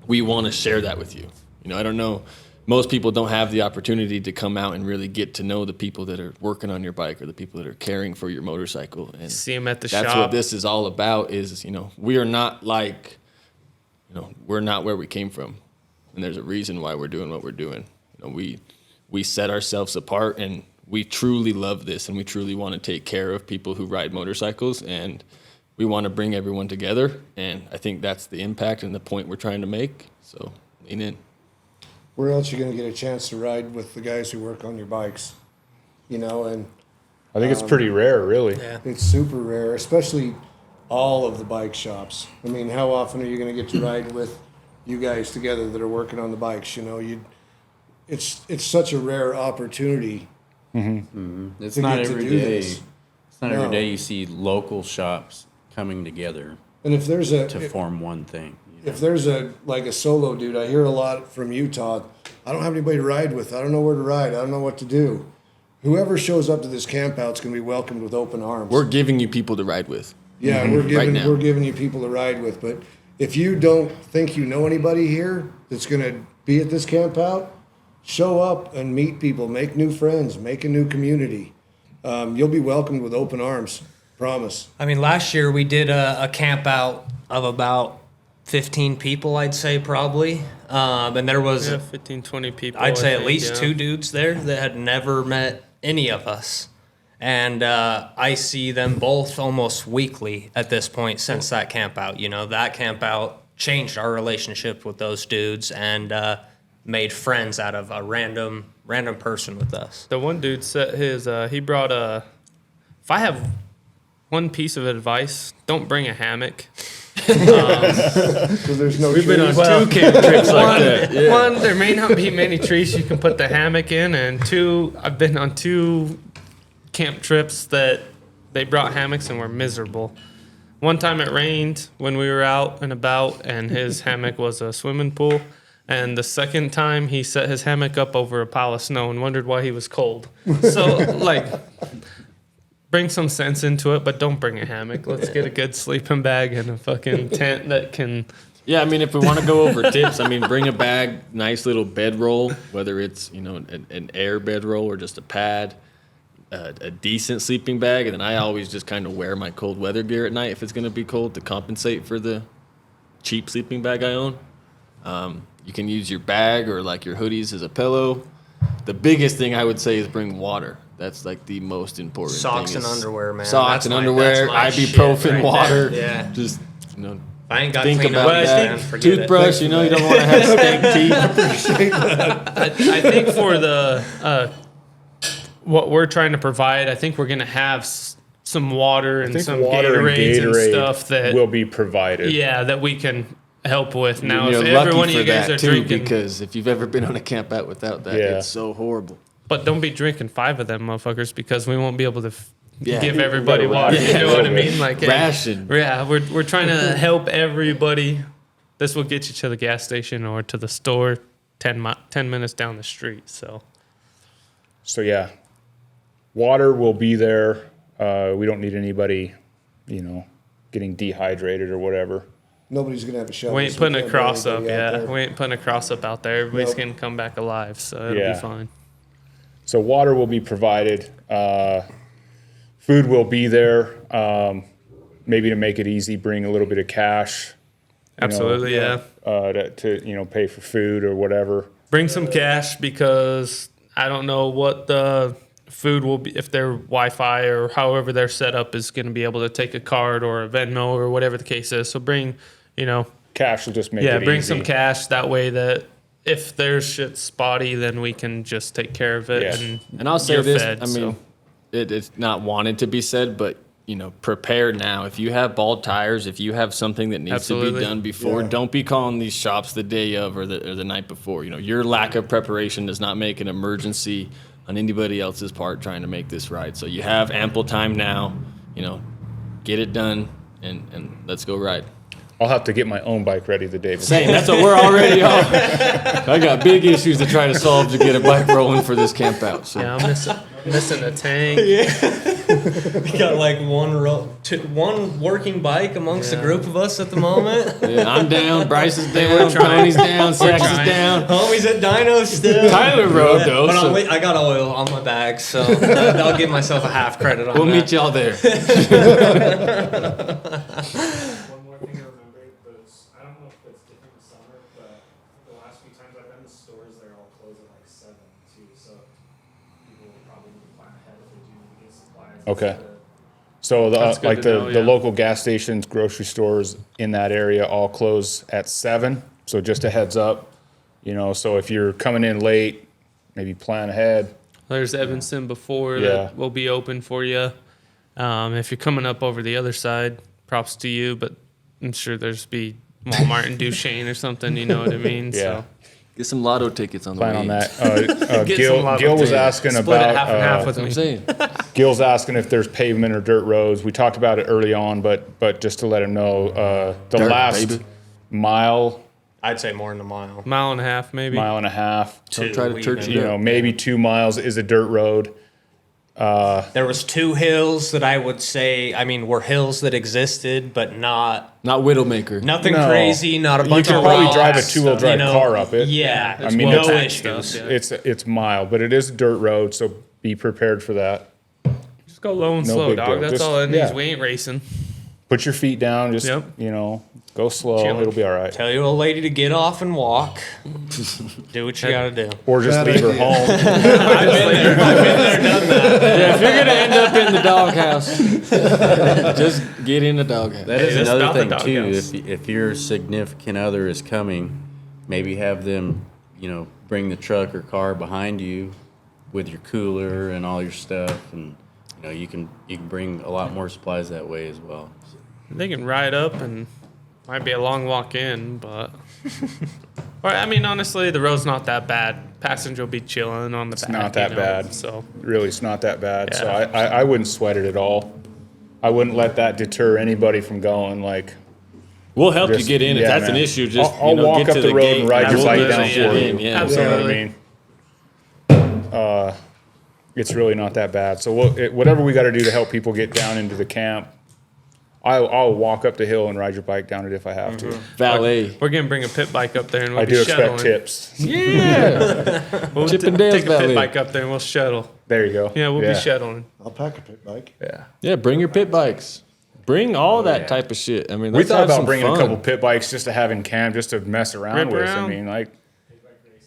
we want to share that with you. You know, I don't know. Most people don't have the opportunity to come out and really get to know the people that are working on your bike or the people that are caring for your motorcycle. And see them at the shop. That's what this is all about is, you know, we are not like, you know, we're not where we came from. And there's a reason why we're doing what we're doing. You know, we set ourselves apart, and we truly love this, and we truly want to take care of people who ride motorcycles, and we want to bring everyone together. And I think that's the impact and the point we're trying to make. So lean in. Where else are you going to get a chance to ride with the guys who work on your bikes? You know, and I think it's pretty rare, really. Yeah. it's super rare, especially all of the bike shops. I mean, how often are you going to get to ride with you guys together that are working on the bikes? You know, it's such a rare opportunity. It's to not get to every do day. this. It's not No. every day you see local shops coming together And if there's to form one thing. You know? if there's a solo dude, I hear a lot from Utah. I don't have anybody to ride with. I don't know where to ride. I don't know what to do. Whoever shows up to this camp out's going to be welcomed with open arms. We're giving you people to ride with. Yeah, we're giving you people to ride with. But if you don't think you know anybody here that's going to be at this camp out, show up and meet people, make new friends, make a new community. You'll be welcomed with open arms. Promise. I mean, last year we did a camp out of about 15 people, I'd say, probably. And there was, 15, 20 people. I'd say I at think, least yeah. 2 dudes there that had never met any of us. And I see them both almost weekly at this point since that camp out. You know, that camp out changed our relationship with those dudes and made friends out of a random person with us. The one dude set his, he brought if I have one piece of advice, don't bring a hammock. Because there's no We've been on trees. 2 camp trips like that. Yeah. One, there may not be many trees you can put the hammock in, and 2, I've been on 2 camp trips that they brought hammocks and were miserable. One time it rained when we were out and about, and his hammock was a swimming pool. And the second time, he set his hammock up over a pile of snow and wondered why he was cold. So, like, bring some sense into it, but don't bring a hammock. Let's get a good sleeping bag and a fucking tent that can... Yeah, I mean, if we want to go over tips, I mean, bring a bag, nice little bedroll, whether it's, you know, an air bedroll or just a pad, a decent sleeping bag. And then I always just kind of wear my cold weather gear at night if it's going to be cold to compensate for the cheap sleeping bag I own. You can use your bag or like your hoodies as a pillow. The biggest thing I would say is bring water. That's like the most important thing. Socks and underwear, man. Socks and underwear, ibuprofen, water. Yeah. Just, you know. I ain't got Think clean about that. Toothbrush, you know, you don't want to have stank teeth. I think for the what we're trying to provide, I think we're going to have some water and some Gatorades and stuff that will be provided. Yeah, that we can help with. Now, You're if every one of lucky you for guys that are too, drinking, because if you've ever been on a camp out without that, it's so horrible. But don't be drinking 5 of them, motherfuckers, because we won't be able to Yeah. give everybody water. You know what I mean? Like, ration. Yeah, we're trying to help everybody. This will get you to the gas station or to the store 10 minutes down the street. So yeah, water will be there. We don't need anybody, you know, getting dehydrated or whatever. Nobody's gonna have a shovel. we ain't so putting we a can't cross put up. anybody out Yeah, there. we ain't putting a cross up out there. Everybody's Nope. gonna come back alive, so it'll be fine. So water will be provided. Food will be there. Maybe to make it easy, bring a little bit of cash. Absolutely, yeah. To you know, pay for food or whatever. Bring some cash because I don't know what the food will be, if their Wi-Fi or however their setup is going to be able to take a card or a Venmo or whatever the case is. So bring, you know, cash will just make it bring easy. some cash. That way that if their shit's spotty, then we can just take care of it. Yeah. And I'll say you're this, fed, I mean, it's not wanted to be said, but, you know, prepare now. If you have bald tires, if you have something that needs to be done before, don't be calling these shops the day of or the night before. You know, your lack of preparation does not make an emergency on anybody else's part trying to make this right. So you have ample time now, you know, get it done and let's go ride. I'll have to get my own bike ready the day before. Same. That's what we're already on. I got big issues to try to solve to get a bike rolling for this camp out. So. yeah, I'm missing a tank. We got like one working bike amongst a group of us at the moment. Yeah, I'm down. Bryce is down. Tony's down. Sax is down. Homie's at Dino still. Tyler rode though. But So I got oil on my bag, so I'll give myself a half credit on we'll that. meet y'all there. One more thing to remember, those, I don't know if it's different in summer, but the last few times I've been to stores, they're all closed at like 7 too, so people will probably need to plan ahead if they do need to get supplies. Okay. So That's good to know, the local gas stations, grocery stores in that area all close at 7. So just a heads up, you know. So if you're coming in late, maybe plan ahead. There's Evanston before that will be open for you. If you're coming up over the other side, props to you, but I'm sure there's be Walmart and Duchesne or something, you know what I mean? Yeah. So Get some lotto tickets on the Plan way. on that. Get some lotto Gil was tickets. asking Split it half and half about. with That's me. what I'm saying. Gil's asking if there's pavement or dirt roads. We talked about it early on, but just to let him know, the Dirt, last baby. mile I'd say more than a mile. Mile and a half, maybe. mile and a half, Don't try to church you know, maybe 2 miles is a dirt road. There was 2 hills that I would say, I mean, were hills that existed, but not Widowmaker. nothing No. crazy, not a You bunch could of probably rocks, drive a 2-wheel drive you know, car up it. Yeah, I mean, no it's- issues. It's mild, but it is a dirt road, so be prepared for that. Just go low and No slow, big dog. deal. That's Just- all it needs. yeah. We ain't racing. Put your feet down, just Yep. you know, go slow. Chilling. It'll be all right. Tell your old lady to get off and walk. Do what you gotta do. Or just Bad leave her idea. home. Yeah, if you're gonna end up in the doghouse, just get in the doghouse. That is that's another about the thing too. doghouse. If your significant other is coming, maybe have them, you know, bring the truck or car behind you with your cooler and all your stuff, and you know you can bring a lot more supplies that way as well. They can ride up and might be a long walk in, but. Or, I mean, honestly, the road's not that bad. Passenger will be chilling on the back. Not that you know, bad. So Really, it's not that bad. So Yeah. I wouldn't sweat it at all. I wouldn't let that deter anybody from going. Like, We'll help Just- you get in if yeah, that's man. an issue. Just I'll walk get up to the road gate and ride your bike down absolutely, for you. yeah. You know what Absolutely. I mean? It's really not that bad. So whatever we got to do to help people get down into the camp, I'll walk up the hill and ride your bike down it if I have to. Valet. We're gonna bring a pit bike up there and we'll I be do shuttling. expect tips. Yeah. We'll Chip and Dale's take a pit valet. bike up there and we'll shuttle. There you go. Yeah, we'll be shuttling. I'll pack a pit bike. Yeah. Yeah, bring your pit bikes. Bring all that type of shit. I mean, We let's thought have about some bringing fun. a couple pit bikes just to have in camp, just to mess around Rip with. around. I mean, like,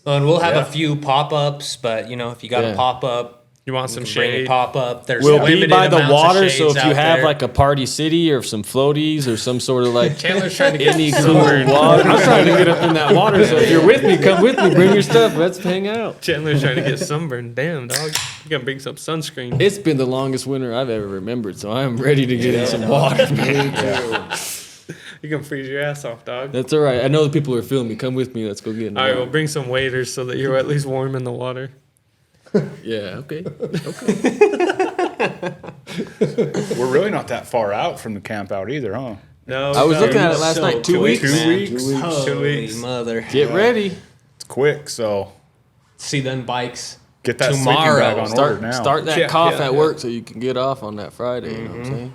And we'll have a few pop-ups, but if you got Yeah. a pop-up, You want some you can bring a shade? pop-up. There's We'll be limited by the amounts of water, so shades if you out have there. like a party city or some floaties or some sort of like Chandler's trying to get any cool sunburned. water, I'm trying to get up in that water. So if you're with me, come with me. Bring your stuff. Let's hang out. Chandler's trying to get sunburned. Damn, dog. You gotta bring some sunscreen. It's been the longest winter I've ever remembered, so I'm ready to get in some water. You can freeze your ass off, dog. That's all right. I know the people are feeling me. Come with me. Let's go get in the All right, water. we'll bring some waders so that you're at least warm in the water. Yeah, okay. we're really not that far out from the camp out either, huh? No, I was no. looking at it last So night. 2 quick, weeks. man. 2 weeks. 2 weeks. Two Holy weeks. mother. Get ready. It's quick, so See them bikes. get that sleeping Tomorrow. bag on order now. Start that Yeah, cough yeah, at yeah. work so you can get off on that Friday. You know what I'm saying?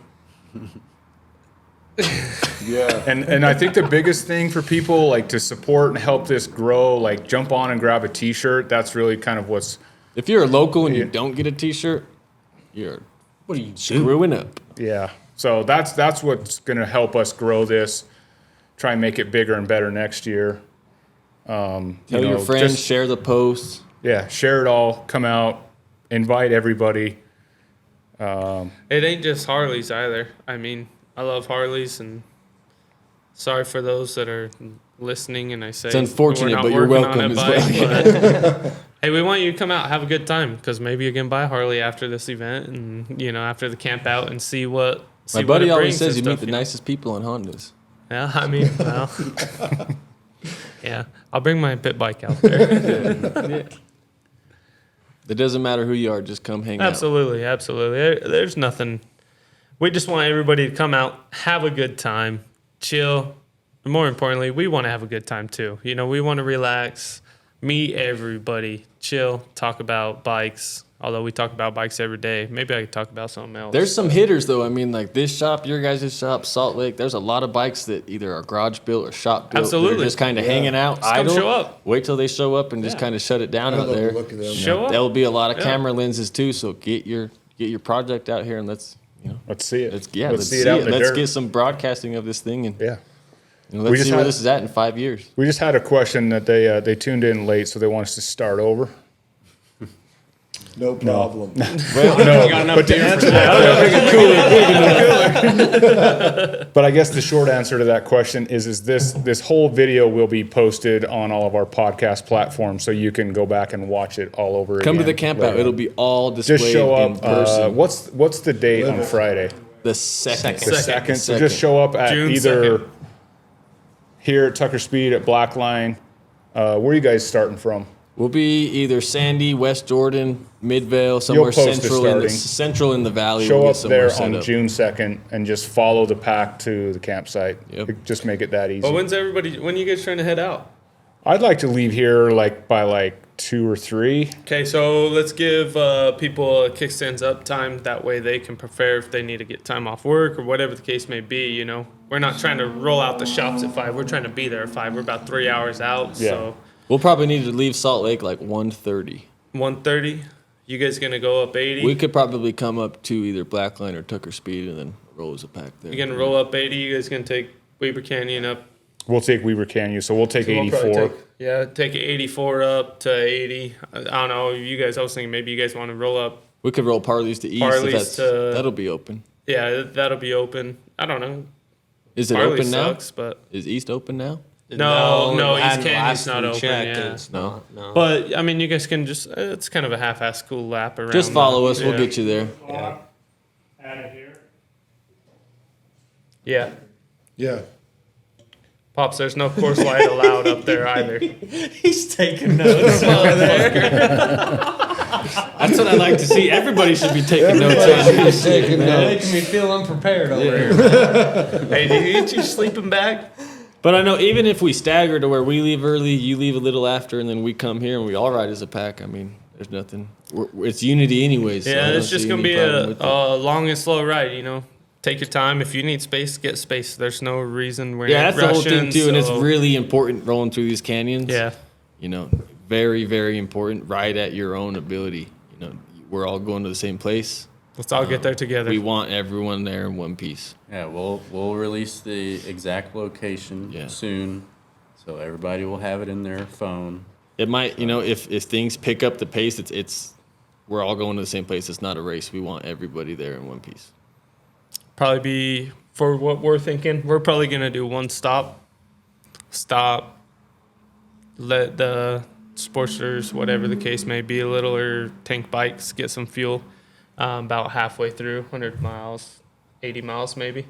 Yeah. And I think the biggest thing for people, like, to support and help this grow, like, jump on and grab a T-shirt. That's really kind of what's, If you're a local and you Yeah. don't get a T-shirt, what are you screwing up? yeah. So that's what's going to help us grow this, try and make it bigger and better next year. Tell your friends, just- share the posts. Yeah, share it all, come out, invite everybody. It ain't just Harleys either. I mean, I love Harleys, and sorry for those that are listening. And I say It's unfortunate, we're not but you're working on welcome a as bike, but, hey, we want you to come out, have a good time, because maybe you can buy a Harley after this event, and after the camp out, and see what. My See what buddy it always brings says you and meet stuff, the nicest people on Hondas. Yeah, I mean, well, yeah, I'll bring my pit bike out there. It doesn't matter who you are, just come hang out. Absolutely, absolutely. There's nothing. We just want everybody to come out, have a good time, chill. And more importantly, we want to have a good time too. We want to relax, meet everybody, chill, talk about bikes. Although we talk about bikes every day, maybe I could talk about something else. There's some hitters though. I mean, like this shop, your guys' shop, Salt Lake. There's a lot of bikes that either are garage built or shop built. Absolutely. They're just kind of hanging out, Just come idle. show up. Wait till they show up and just kind of shut it down I out love there. the look of them. Show up. There'll be a lot of Yeah. camera lenses too. So get your project out here and let's Let's see it. let's see it out in the Let's dirt. get some broadcasting of this thing and Yeah. let's We just see where had- this is at in 5 years. We just had a question that they tuned in late, so they want us to start over. No problem. No, but to answer that, but I guess the short answer to that question is this whole video will be posted on all of our podcast platforms, so you can go back and watch it all over Come to again the camp later out. It'll on. be all displayed Just show in up. person. What's the date on Friday? the second. The second. So just show up at June either 2nd. here at Tucker Speed at Blakline. Where are you guys starting from? We'll be either Sandy, West Jordan, Midvale, somewhere post the central in the valley. Show We'll up get somewhere there set on up. June 2nd and just follow the pack to the campsite. Yep. Just make it that easy. But when are you guys trying to head out? I'd like to leave here by 2 or 3. Okay, so let's give people a kickstands up time. That way they can prepare if they need to get time off work or whatever the case may be. We're not trying to roll out the shops at 5. We're trying to be there at 5. We're about 3 hours out. Yeah. So We'll probably need to leave Salt Lake like 1:30. 1:30. You guys gonna go up 80? We could probably come up to either Blakline or Tucker Speed and then roll as a pack there. You gonna roll up 80? You guys gonna take Weber Canyon up? We'll take Weber Canyon, so we'll take So we'll 84. probably take 84 up to 80. I don't know. You guys, I was thinking maybe you guys want to roll up. We could roll Parley's to East. Parley's to- That'll be open. Yeah, that'll be open. I don't know. Is it Farley open now? sucks, but Is East open now? no, East and Canyon's last not we open. checked, Yeah. it's not, no. But I mean, you guys can just. It's kind of a half-ass cool lap around. Just follow us. We'll yeah. get you there. Yeah. Out of here. Yeah. Yeah. Pops, there's no course light allowed up there either. He's taking notes over there. That's what I like to see. Everybody should be taking notes on this shit, man. Making me feel unprepared over here. Hey, did you get your sleeping bag? But I know even if we stagger to where we leave early, you leave a little after, and then we come here and we all ride as a pack, I mean, there's nothing. It's unity anyways. So Yeah, it's just going to be a a long and slow ride, you know. Take your time. If you need space, get space. There's no reason we're that's the whole thing too, and it's so- really important rolling through these canyons. Yeah. You know, very, very important. Ride at your own ability. You know, we're all going to the same place. Let's all get there together. We want everyone there in one piece. Yeah, we'll release the exact location soon, so everybody will have it in their phone. It might, you know, if things pick up the pace, it's we're all going to the same place. It's not a race. We want everybody there in one piece. Probably be, for what we're thinking, we're probably going to do one stop, let the Sportsters, whatever the case may be, a little, or tank bikes, get some fuel about halfway through, 100 miles, 80 miles maybe.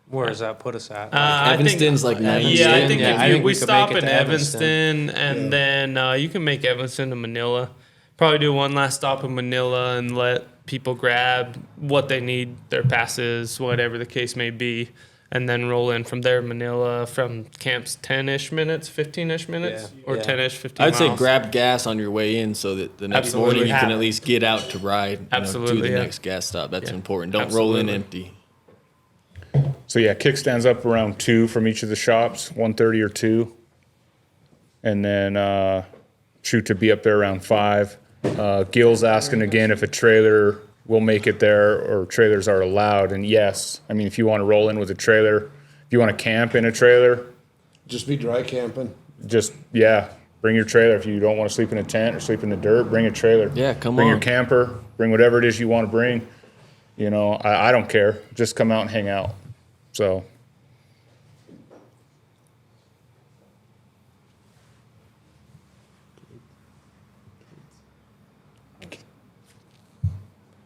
Where does that put us at? Evanston's like 90. Yeah, I think I if think we we could stop make it in to Evanston, and then you can make Evanston to Manila. Probably do one last stop in Manila and let people grab what they need, their passes, whatever the case may be, and then roll in from there. Manila from camp's 10-ish minutes, 15-ish minutes, or 10-ish, 15 I'd miles. say grab gas on your way in so that the next Absolutely. morning you can at least get out to ride to Absolutely, the yeah. next gas stop. That's Yeah. important. Don't roll in Absolutely. empty. So yeah, kickstands up around 2 from each of the shops, 1:30 or 2, and then shoot to be up there around 5. Gil's asking again if a trailer will make it there or trailers are allowed, and yes, I mean if you want to roll in with a trailer, if you want to camp in a trailer, Just be dry camping. just bring your trailer. If you don't want to sleep in a tent or sleep in the dirt, bring a trailer. Yeah, come bring on. your camper, bring whatever it is you want to bring. You know, I don't care. Just come out and hang out.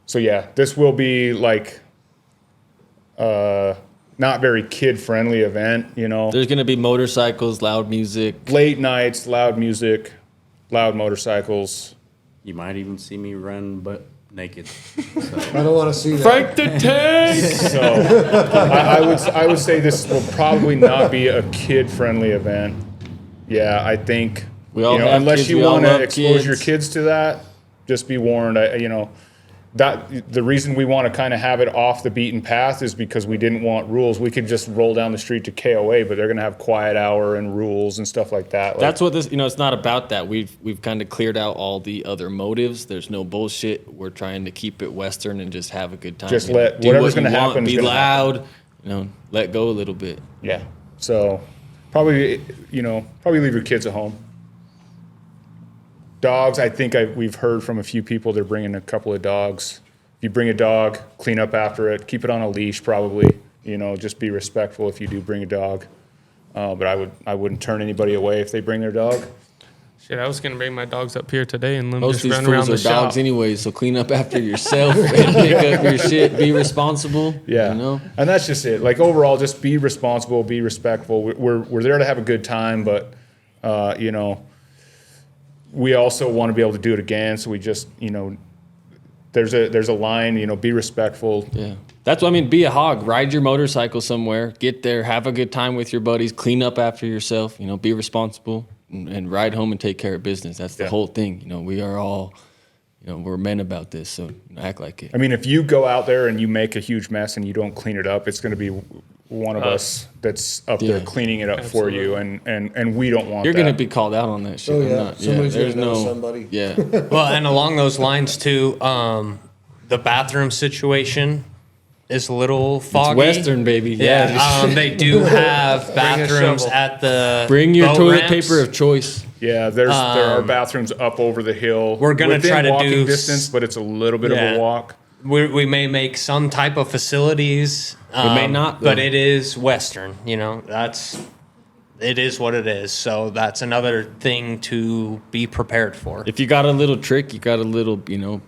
So yeah, this will be like not very kid friendly event, you know. There's going to be motorcycles, loud music. Late nights, loud music, loud motorcycles. You might even see me run but naked. So. I don't want to see that. Frank the Tank! So I would say this will probably not be a kid-friendly event. Yeah, I think We all have unless kids, you we all want to love expose kids. your kids to that, just be warned. That the reason we want to kind of have it off the beaten path is because we didn't want rules. We could just roll down the street to KOA, but they're going to have quiet hour and rules and stuff like that. Like, That's what this, it's not about that. We've kind of cleared out all the other motives. There's no bullshit. We're trying to keep it Western and just have a good time. Just You know, let do whatever's what you gonna want, happen is Be gonna loud. Let go a little bit. yeah. So probably leave your kids at home. Dogs, I think we've heard from a few people they're bringing a couple of dogs. If you bring a dog, clean up after it. Keep it on a leash, probably. Just be respectful if you do bring a dog. But I wouldn't turn anybody away if they bring their dog. Shit, I was going to bring my dogs up here today and let them Most just of these run around fools the are dogs shop. anyway, so clean up after yourself and pick up your shit. Be responsible. Yeah, and that's just it. Like overall, just be responsible, be respectful. We're there to have a good time, but we also want to be able to do it again. So we just there's a line. Be respectful. Yeah. That's what I mean. Be a hog. Ride your motorcycle somewhere. Get there. Have a good time with your buddies. Clean up after yourself. Be responsible and ride home and take care of business. That's the whole thing. We are all, we're men about this. So act like it. I mean, if you go out there and you make a huge mess and you don't clean it up, it's going to be one of us that's up there cleaning it up for you, and we don't want. You're that. going to be called out on that shit. Oh, I'm yeah. not- Somebody's there's gonna know no somebody. Yeah. Well, and along those lines too, the bathroom situation is a little foggy. Western, baby. Yeah, they do have bathrooms shovel. at the Bring your boat toilet ramps. paper of choice. Yeah, there are bathrooms up over the hill. We're gonna within try to walking do distance, but it's a little bit of Yeah. a walk. We may make some type of facilities. We may not, but though. it is Western. It is what it is. So that's another thing to be prepared for. If you got a little trick, you got a little,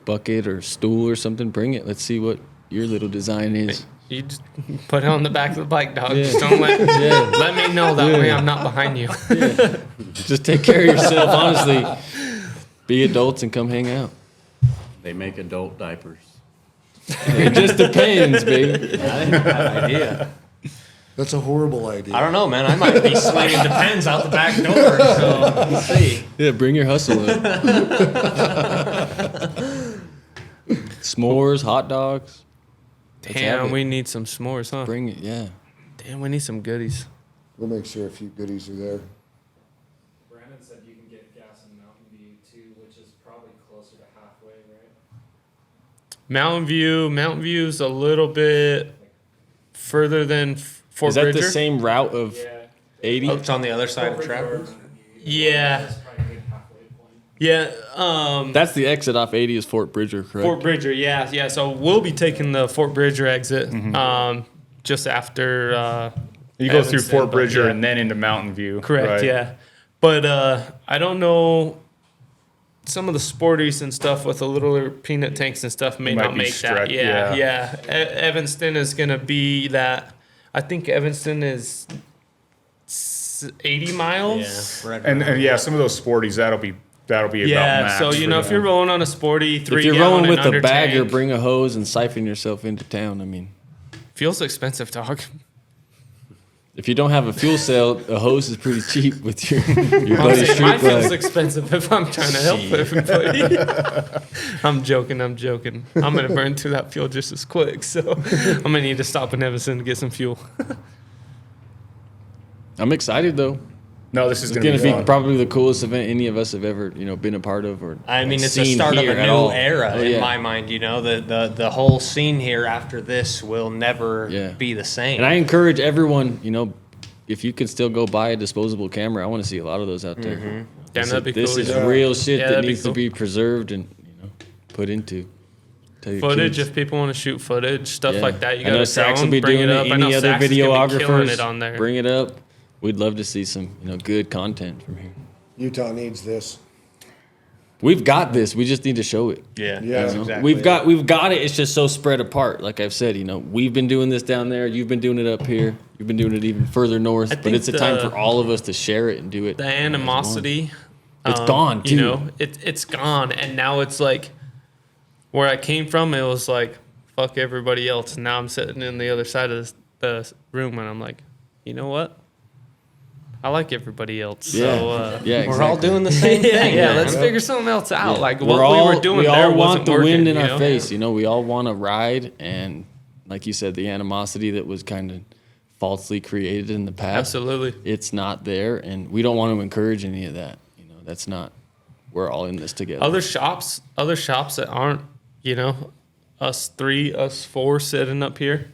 bucket or stool or something, bring it. Let's see what your little design is. You just put it on the back of the bike, dog. Yeah. Just don't let me know. That way I'm not behind you. Just take care of yourself, honestly. Be adults and come hang out. They make adult diapers. It just depends, baby. I didn't have that idea. That's a horrible idea. I don't know, man. I might be slinging Depends out the back door. So we'll see. Yeah, bring your hustle in. S'mores, hot dogs. Let's have Damn, it. we need some s'mores, huh? Bring it, yeah. Damn, we need some goodies. We'll make sure a few goodies are there. Brandon said you can get gas in Mountain View too, which is probably closer to halfway, right? Mountain View's a little bit further than Fort Is that Bridger. the same route of Yeah. 80? Oh, it's on the other side of Traverse. Yeah. That's probably a good halfway point. Yeah, That's the exit off 80 is Fort Bridger, correct? Fort Bridger, yeah. So we'll be taking the Fort Bridger exit just after. You go through Evanston, Fort but Bridger yeah. and then into Mountain View. Correct, right? yeah. But I don't know. Some of the sporties and stuff with the little peanut tanks and stuff may Might not be make that. stretched, Yeah, yeah. Evanston is going to be that. I think Evanston is 80 miles. Yeah, right And around. yeah, some of those sporties that'll be about max. So you for know, if them. you're rolling on a sporty, If you're 3 rolling gallon with and a under bagger, tank, bring a hose and siphon yourself into town. I mean, feels expensive, dog. if you don't have a fuel cell, a hose is pretty cheap with your I'm buddy's saying mine street feels plug. expensive if I'm trying to help everybody. I'm joking. I'm gonna burn through that fuel just as quick, so I'm gonna need to stop in Evanston to get some fuel. I'm excited though. No, this is It's going going to to be be fun. probably the coolest event any of us have ever, been a part of or I mean, it's the seen start of here a at new all. era Oh, in yeah. my mind. The whole scene here after this will never Yeah. be the same. And I encourage everyone, if you can still go buy a disposable camera, I want to see a lot of those out there. Yeah, This that'd be is, this cool, is yeah. real shit Yeah, that that'd be needs cool. to be preserved and put into. Tell your Footage, kids. if people want to shoot footage, stuff Yeah. like that, you I know got to Sax will film, be bring doing it up. it. I know Any other Sax is gonna be killing videographers, it on there. bring it up. We'd love to see some, good content from here. Utah needs this. We've got this. We just need to show it. yeah, Yeah. that's exactly We've got it. It's just so spread apart. Like I've said, we've been doing this down there. You've been doing it up here. You've been doing it even further north. I But think it's a time the- for all of us to share it and do it. The animosity, It's gone, too. It's gone, and now it's like where I came from. It was like fuck everybody else. Now I'm sitting in the other side of the room, and I'm like, you know what? I like everybody else. Yeah, So, yeah, We're all exactly. doing the same thing. yeah, man. let's figure something else out. Yeah. Like what we were doing we there all wasn't want the working, wind in you our know? face. We all want to ride, and like you said, the animosity that was kind of falsely created in the past. Absolutely. It's not there, and we don't want to encourage any of that. That's not. We're all in this together. Other shops that aren't, us 3, us 4 sitting up here.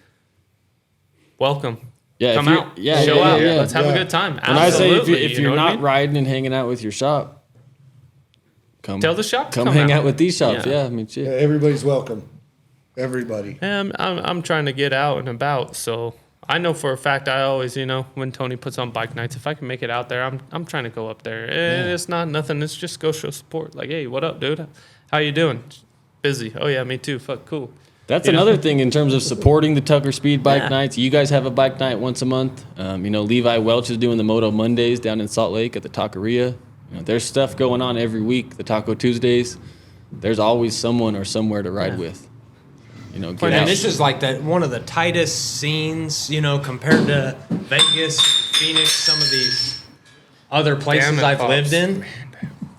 Welcome. Yeah, if Come you're- out. yeah, Show yeah, out. yeah, Let's have yeah. a good time. When I say Absolutely. if you you're know what not I mean? riding and hanging out with your shop, come Tell the shop to come come hang out. out with these shops. Yeah. Yeah, I mean, shit. Yeah, everybody's welcome. Everybody. Yeah, I'm trying to get out and about, so I know for a fact I always, when Tony puts on bike nights, if I can make it out there, I'm trying to go up there. And it's not nothing. It's just go show support. Like, hey, what up, dude? How you doing? Busy. Oh yeah, me too. Fuck, cool. That's You know? another thing in terms of supporting the Tucker Speed Bike Yeah. Nights. You guys have a bike night once a month. Levi Welch is doing the Moto Mondays down in Salt Lake at the Taqueria. There's stuff going on every week. The Taco Tuesdays. There's always someone or somewhere to ride with. Get And out. this is like one of the tightest scenes, compared to Vegas and Phoenix, some of these other places Damn it, I've Pops. lived in.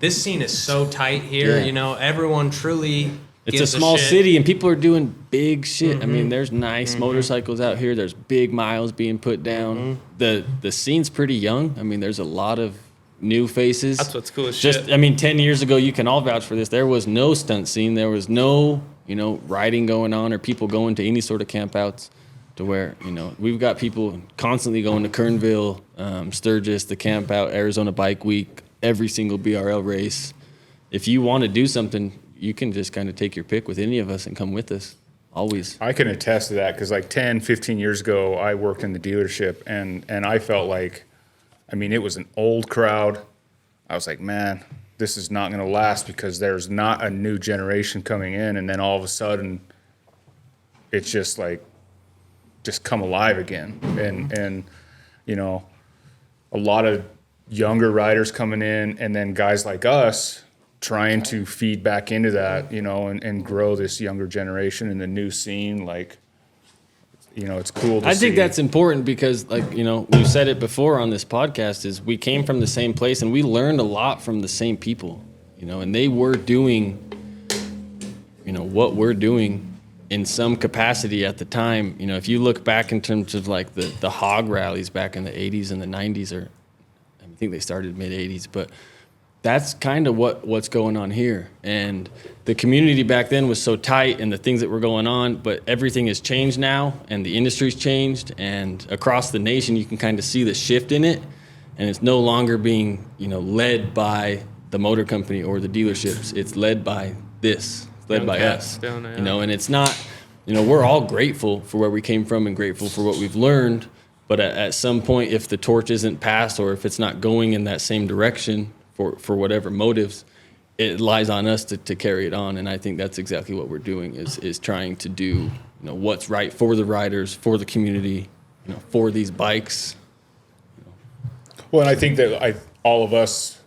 This scene is so tight here. Yeah. Everyone truly. It's a gives small shit. city and people are doing big shit. I Mm-hmm. mean, there's nice motorcycles out here. There's big miles being put down. Mm-hmm. The scene's pretty young. I mean, there's a lot of new faces. That's what's cool as Just, shit. 10 years ago, you can all vouch for this. There was no stunt scene. There was no, riding going on or people going to any sort of campouts to where, we've got people constantly going to Kernville, Sturgis, the Campout, Arizona Bike Week, every single BRL race. If you want to do something, you can just kind of take your pick with any of us and come with us. Always. I can attest to that because 10, 15 years ago, I worked in the dealership and I felt like, it was an old crowd. I was like, man, this is not going to last because there's not a new generation coming in. And then all of a sudden, it's just come alive again. And a lot of younger riders coming in and then guys like us trying to feed back into that, you know, and grow this younger generation and the new scene. Like, you know, it's cool to see. I think that's important because, like, you know, we've said it before on this podcast, is we came from the same place and we learned a lot from the same people, you know, and they were doing, you know, what we're doing in some capacity at the time. You know, if you look back in terms of like the hog rallies back in the 80s and the 90s, or I think they started mid 80s, but that's kind of what's going on here. And the community back then was so tight and the things that were going on, but everything has changed now and the industry's changed, and across the nation you can kind of see the shift in it, and it's no longer being, you know, led by the motor company or the dealerships. It's led by this, it's led by us, you know, and it's not, you know, we're all grateful for where we came from and grateful for what we've learned, but at some point, if the torch isn't passed or if it's not going in that same direction, for whatever motives, it lies on us to carry it on. And I think that's exactly what we're doing, is trying to do, you know, what's right for the riders, for the community, you know, for these bikes. Well, and I think that all of us,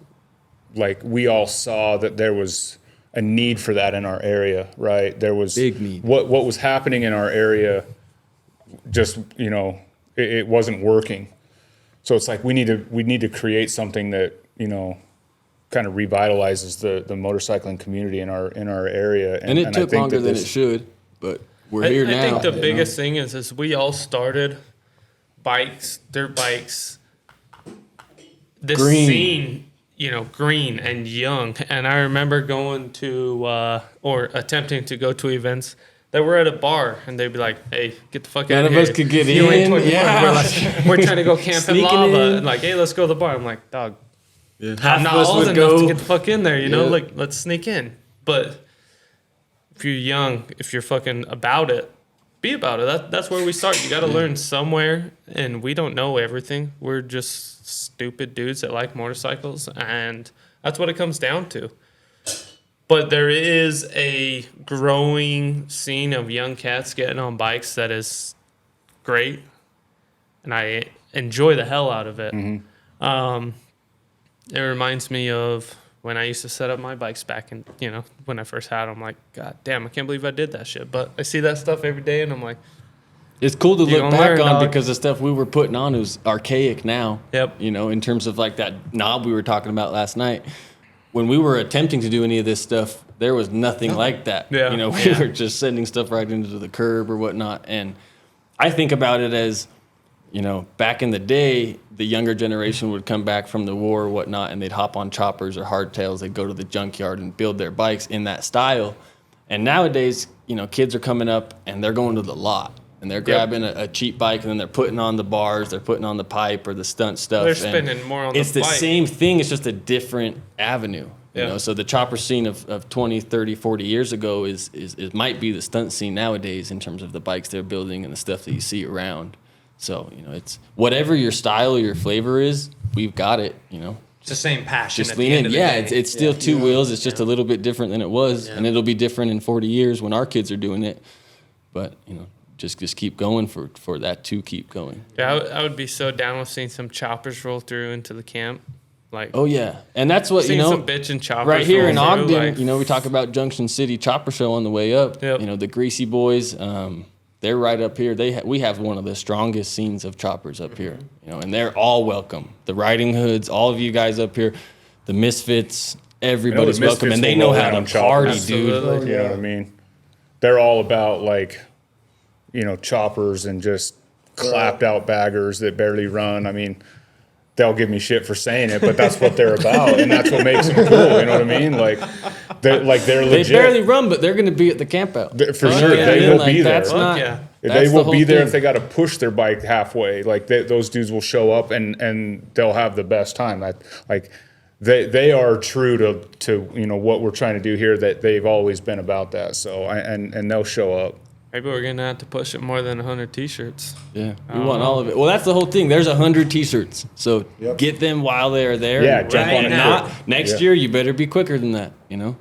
like, we all saw that there was a need for that in our area, right? There was big need. What was happening in our area, just, you know, it wasn't working. So it's like we need to create something that, you know, kind of revitalizes the motorcycling community in our area. And it took longer than it should, but we're here now. I think the biggest thing is we all started bikes, dirt bikes, this scene, you know, green and young. And I remember going to or attempting to go to events that were at a bar, and they'd be like, "Hey, get the fuck out of here!" None of us could get You ain't in. 21. Yeah, we're trying to go camp in Sneaking lava. in. And like, hey, let's go to the bar. I'm like, dog, half I'm not of us old would enough go. to get the fuck in there, you know? Yeah. Like, let's sneak in. But if you're young, if you're fucking about it, be about it. That's where we start. You got to learn somewhere, and we don't know everything. We're just stupid dudes that like motorcycles, and that's what it comes down to. But there is a growing scene of young cats getting on bikes that is great, and I enjoy the hell out of it. Mm-hmm. It reminds me of when I used to set up my bikes back in, you know, when I first had them. Like, God damn, I can't believe I did that shit. But I see that stuff every day, and I'm like, it's cool to look gonna back learn, on dog. because the stuff we were putting on is archaic now. Yep. You know, in terms of like that knob we were talking about last night. When we were attempting to do any of this stuff, there was nothing like that. Yeah. You know, we were just sending stuff right into the curb or whatnot. And I think about it as, you know, back in the day, the younger generation would come back from the war or whatnot, and they'd hop on choppers or hardtails. They'd go to the junkyard and build their bikes in that style. And nowadays, you know, kids are coming up and they're going to the lot. And they're grabbing a cheap bike, and then they're putting on the bars, they're putting on the pipe or the stunt stuff. They're spending more on the bike. It's the same thing, it's just a different avenue. You Yeah. know, so the chopper scene of 20, 30, 40 years ago is might be the stunt scene nowadays in terms of the bikes they're building and the stuff that you see around. So, you know, it's whatever your style or your flavor is, we've got it, you know. It's the same passion. Just at lean the in. end of the Yeah, day. it's still two wheels. It's just a little bit different than it was, and it'll be different in 40 years when our kids are doing it. But, you know, just keep going for that to keep going. Yeah, I would be so down with seeing some choppers roll through into the camp. Like, Oh yeah, and that's what seeing you know. some bitchin' choppers Right here roll in through, Ogden, like- you know, we talk about Junction City Chopper Show on the way up. Yep. You know, the Greasy Boys, they're right up here. We have one of the strongest scenes of choppers up here. You know, and they're all welcome. The Riding Hoods, all of you guys up here, the Misfits, everybody's welcome, and they know how to party, dude. Absolutely. You know what I mean? They're all about, like, you know, choppers and just clapped out baggers that barely run. I mean, they'll give me shit for saying it, but that's what they're about, and that's what makes them cool. You know what I mean? Like they're They legit. barely run, but they're going to be at the campout. For sure, Yeah, they man, will like, be there. that's not- yeah. that's They the will whole be there thing. if they got to push their bike halfway. Like those dudes will show up and they'll have the best time. They are true to you know what we're trying to do here. That they've always been about that. So and they'll show up. Maybe we're going to have to push it more than 100 T-shirts. Yeah, we want all of it. Well, that's the whole thing. There's 100 T-shirts, so get them while they're there. Yeah, jump on it Not quick. next Yeah. year. You better be quicker than that. You know.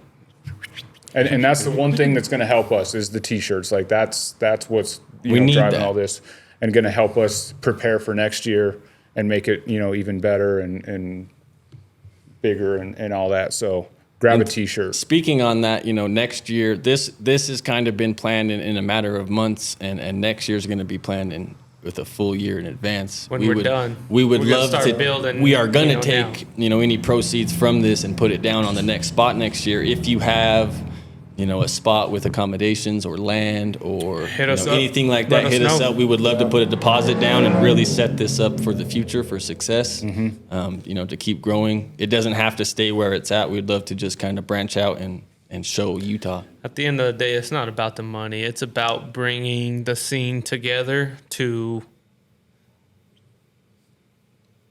And that's the one thing that's going to help us is the T-shirts. Like that's what's We need driving that. all this and going to help us prepare for next year and make it even better and bigger and all that. So grab a T-shirt. Speaking on that, next year, this has kind of been planned in a matter of months, and next year's going to be planned with a full year in advance. When we're done, we would we're love start to. Building, we are going to take any proceeds from this and put it down on the next spot next year. If you have a spot with accommodations or land or anything like that, hit us up. We would love to put a deposit down and really set this up for the future for success. To keep growing. It doesn't have to stay where it's at. We'd love to just kind of branch out and show Utah. At the end of the day, it's not about the money. It's about bringing the scene together to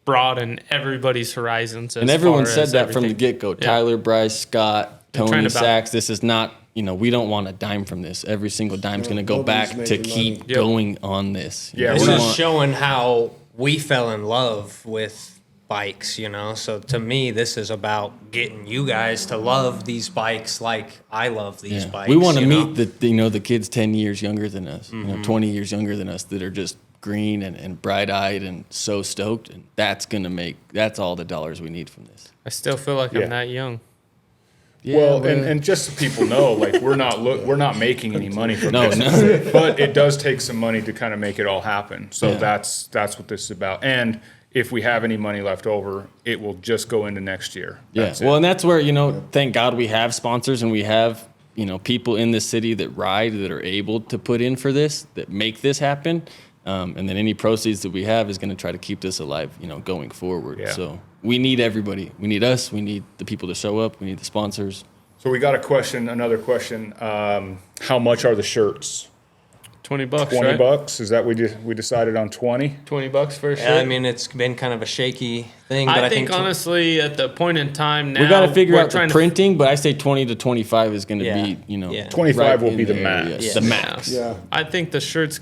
broaden everybody's horizons. And everyone said that from the get-go. Yeah. Tyler, Bryce, Scott, Tony, Sax. This is not, we don't want a dime from this. Every single dime's going to go back to keep going on this. Yeah, this is showing how we fell in love with bikes, So to me, this is about getting you guys to love these bikes like I love these bikes. We want to meet the kids 10 years younger than us, 20 years younger than us that are just green and bright-eyed and so stoked, and that's all the dollars we need from this. I still feel like I'm that young. Yeah, well, and just so people know, we're not making any money from this, but it does take some money to kind of make it all happen. So that's what this is about. And if we have any money left over, it will just go into next year. And that's where thank God we have sponsors and we have people in the city that ride that are able to put in for this, that make this happen. And then any proceeds that we have is going to try to keep this alive, going forward. Yeah. So we need everybody. We need us. We need the people to show up. We need the sponsors. So we got another question. How much are the shirts? $20, $20, right? Is that we decided on 20? $20 for a shirt. Yeah, I mean, it's been kind of a shaky thing. But I think honestly, at the point in time now, we got to figure out the printing. But I say 20 to 25 is going to be, 25 will be the max. Yeah. The max. Yeah. I think the shirt's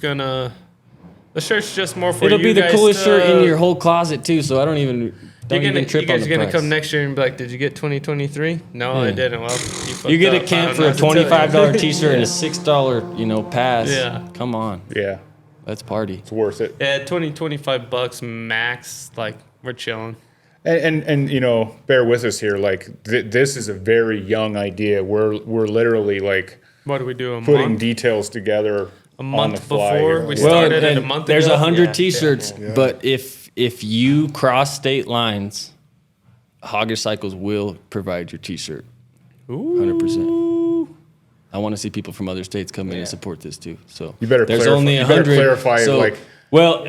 just more for you guys. It'll be the coolest shirt in your whole closset too. So I don't even. You guys are gonna come next year and be like, "Did you get 2023?" No, I didn't. Well, you get a camp for a $25 T-shirt and a $6, pass. Yeah, come on. Yeah, let's party. It's worth it. Yeah, $25 max. We're chilling. And bear with us here. This is a very young idea. We're literally what do we do? Putting details together a month on the fly before we started it a month ago. There's 100 T-shirts, but if you cross state lines, Hoggish Cycles will provide your T-shirt. 100%. I want to see people from other states come in and support this too. So you better there's clarify, only 100. Clarify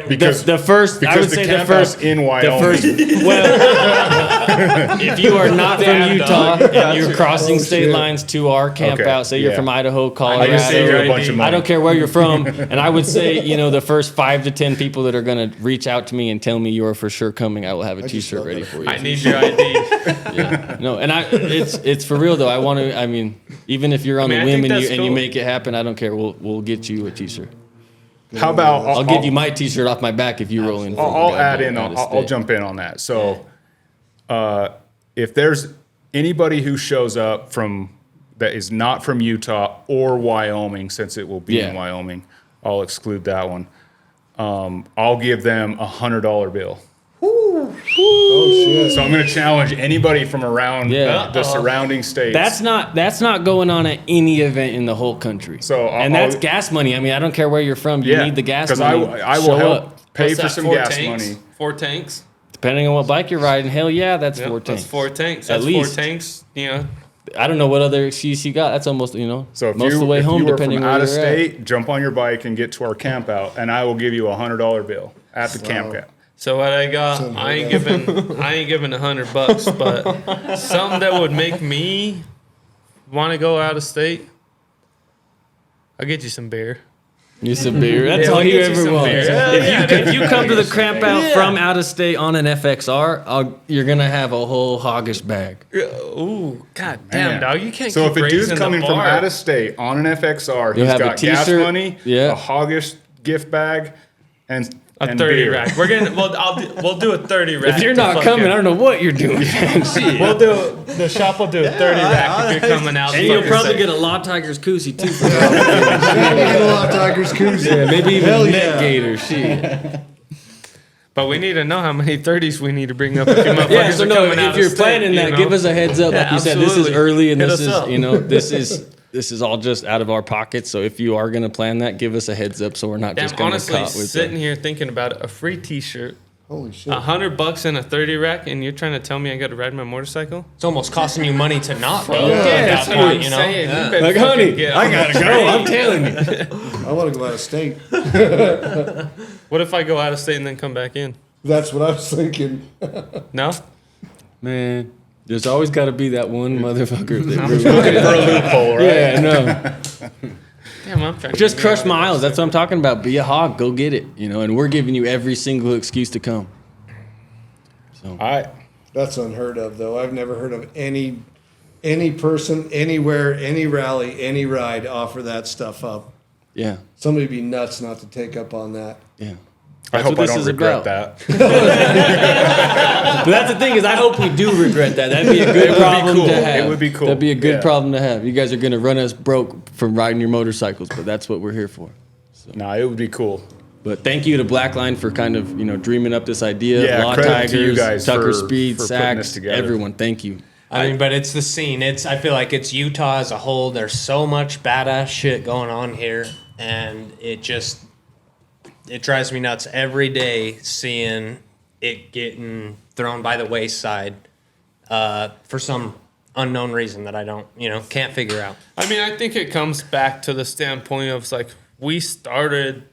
because the first I would say the first in Wyoming. If you are not from Utah and you're crossing state lines to our camp out, say you're from Idaho, Colorado, I don't care where you're from, and I would say the first 5 to 10 people that are going to reach out to me and tell me you're for sure coming, I will have a T-shirt ready for you. I need your ID. It's for real though. I want to. I mean, even if you're on the whim and you make it happen, I don't care. We'll get you a T-shirt. How about I'll give you my T-shirt off my back if you roll in. I'll jump in on that. So, if there's anybody who shows up that is not from Utah or Wyoming, since it will be in Wyoming, I'll exclude that one. I'll give them $100 bill. Oh shit! So I'm going to challenge anybody from around the surrounding states. That's not going on at any event in the whole country. So that's gas money. I mean, I don't care where you're from. You need the gas money. Because I will help pay for some gas money. 4 tanks. Depending on what bike you're riding, hell yeah, that's 4 tanks. That's 4 tanks. At least 4 tanks. I don't know what other excuse you got. That's almost So if most of the way home, depending from where out of you're state, at. jump on your bike and get to our camp out, and I will give you $100 bill at the camp out. So what I got, I ain't giving $100, but something that would make me want to go out of state. I'll get you some beer. You some beer. That's all you ever want. If you come to the camp out from out of state on an FXR, you're gonna have a whole Hoggish bag. Ooh, god damn, dog! You can't. So keep if a dude's raising coming the from bar. out of state on an FXR, You'll he's have got a gas t-shirt, money, a Hoggish gift bag, and a 30 beer. rack. We're gonna. We'll do a 30 rack. If you're not coming, I don't know what you're doing. We'll do the shop. Will do a 30 rack if you're coming out. And you'll probably get a Law Tigers koozie too. For Maybe a lot of Tigers koozie. Maybe even a net gator. Shit. But we need to know how many 30s we need to bring up. If you motherfuckers Yeah, so are no, coming out if of you're state, planning that, you know? give us a heads up. Like Yeah, you said, this is absolutely. early, and Hit this us is up. this is all just out of our pockets. So if you are going to plan that, give us a heads up so we're not Damn, just going to honestly, caught with sitting here thinking about it, a free T-shirt, Holy shit. $100 in a 30 rack, and you're trying to tell me I got to ride my motorcycle? It's almost costing you money to not go. Yeah, at that's that what point, I'm you know. saying. Yeah. You better Like, fucking honey, get I on gotta the go. train. I'm telling you. I want to go out of state. What if I go out of state and then come back in? That's what I was thinking. No? Man, there's always got to be that one motherfucker that I'm really- looking for a loophole, right? Yeah, no. Damn, I'm trying to Just get crush out of miles. this. That's what I'm talking about. Be a hog. Go get it. You know, and we're giving you every single excuse to come. All right. That's unheard of, though. I've never heard of any person, anywhere, any rally, any ride offer that stuff up. Yeah, Somebody'd be nuts not to take up on that. yeah. I hope what I this don't is regret about. that. But that's the thing is, I hope we do regret that. That'd be a good problem cool. to have. It would be cool. That'd be a good Yeah. problem to have. You guys are gonna run us broke from riding your motorcycles, but that's what we're here for. No, it would be cool. But thank you to Blakline for kind of dreaming up this idea. Yeah, Law credit Tigers, to you guys Tucker for Speed, putting this Sax, together. everyone. Thank you. I mean, but it's the scene. I feel like it's Utah as a whole. There's so much badass shit going on here, and it drives me nuts every day seeing it getting thrown by the wayside for some unknown reason that I don't, can't figure out. I mean, I think it comes back to the standpoint of like we started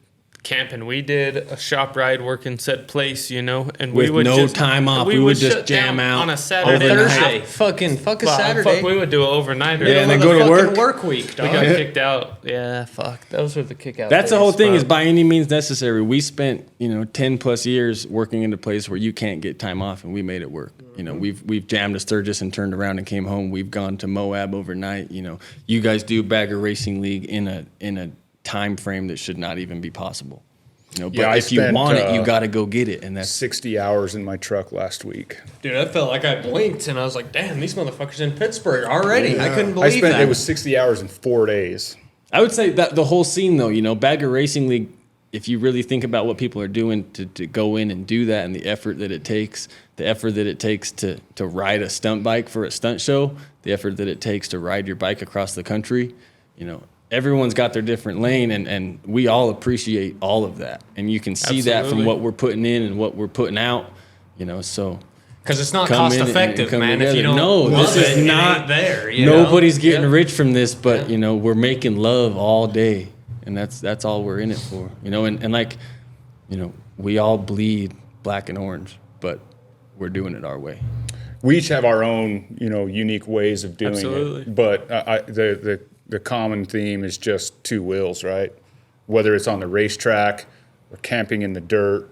camping. We did a shop ride working said place, and With we would no just, time off, we would just shut jam down out on a Saturday, overnight. Thursday, fuck a Well, Saturday. Fuck, we would do it overnight. Yeah, and then Middle go of to the fucking work. work week, We dog. got kicked out. Yeah, fuck. Those were the kick out. That's the days, whole thing but- is by any means necessary. We spent 10 plus years working in a place where you can't get time off, and we made it work. We've jammed a Sturgis and turned around and came home. We've gone to Moab overnight. You guys do Bagger Racing League in a time frame that should not even be possible. But Yeah, I if you spent, want it, you got to go get it, and that's 60 hours in my truck last week. Dude, I felt like I blinked and I was like, damn, these motherfuckers in Pittsburgh already. I couldn't I believe spent that. it was 60 hours in 4 days. I would say that the whole scene, though, Bagger Racing League, if you really think about what people are doing to go in and do that and the effort that it takes to ride a stunt bike for a stunt show, the effort that it takes to ride your bike across the country, everyone's got their different lane, and we all appreciate all of that. And you can see that from Absolutely. what we're putting in and what we're putting out, so... Because it's not Come cost in and effective, come man. If you together. don't No, love this is it, not- it ain't there. Nobody's getting Yeah. rich from this, but we're making love all day, and that's all we're in it for. And like, we all bleed black and orange, but we're doing it our way. We each have our own, unique ways of doing Absolutely. it. But the common theme is just two wheels, right? Whether it's on the racetrack or camping in the dirt,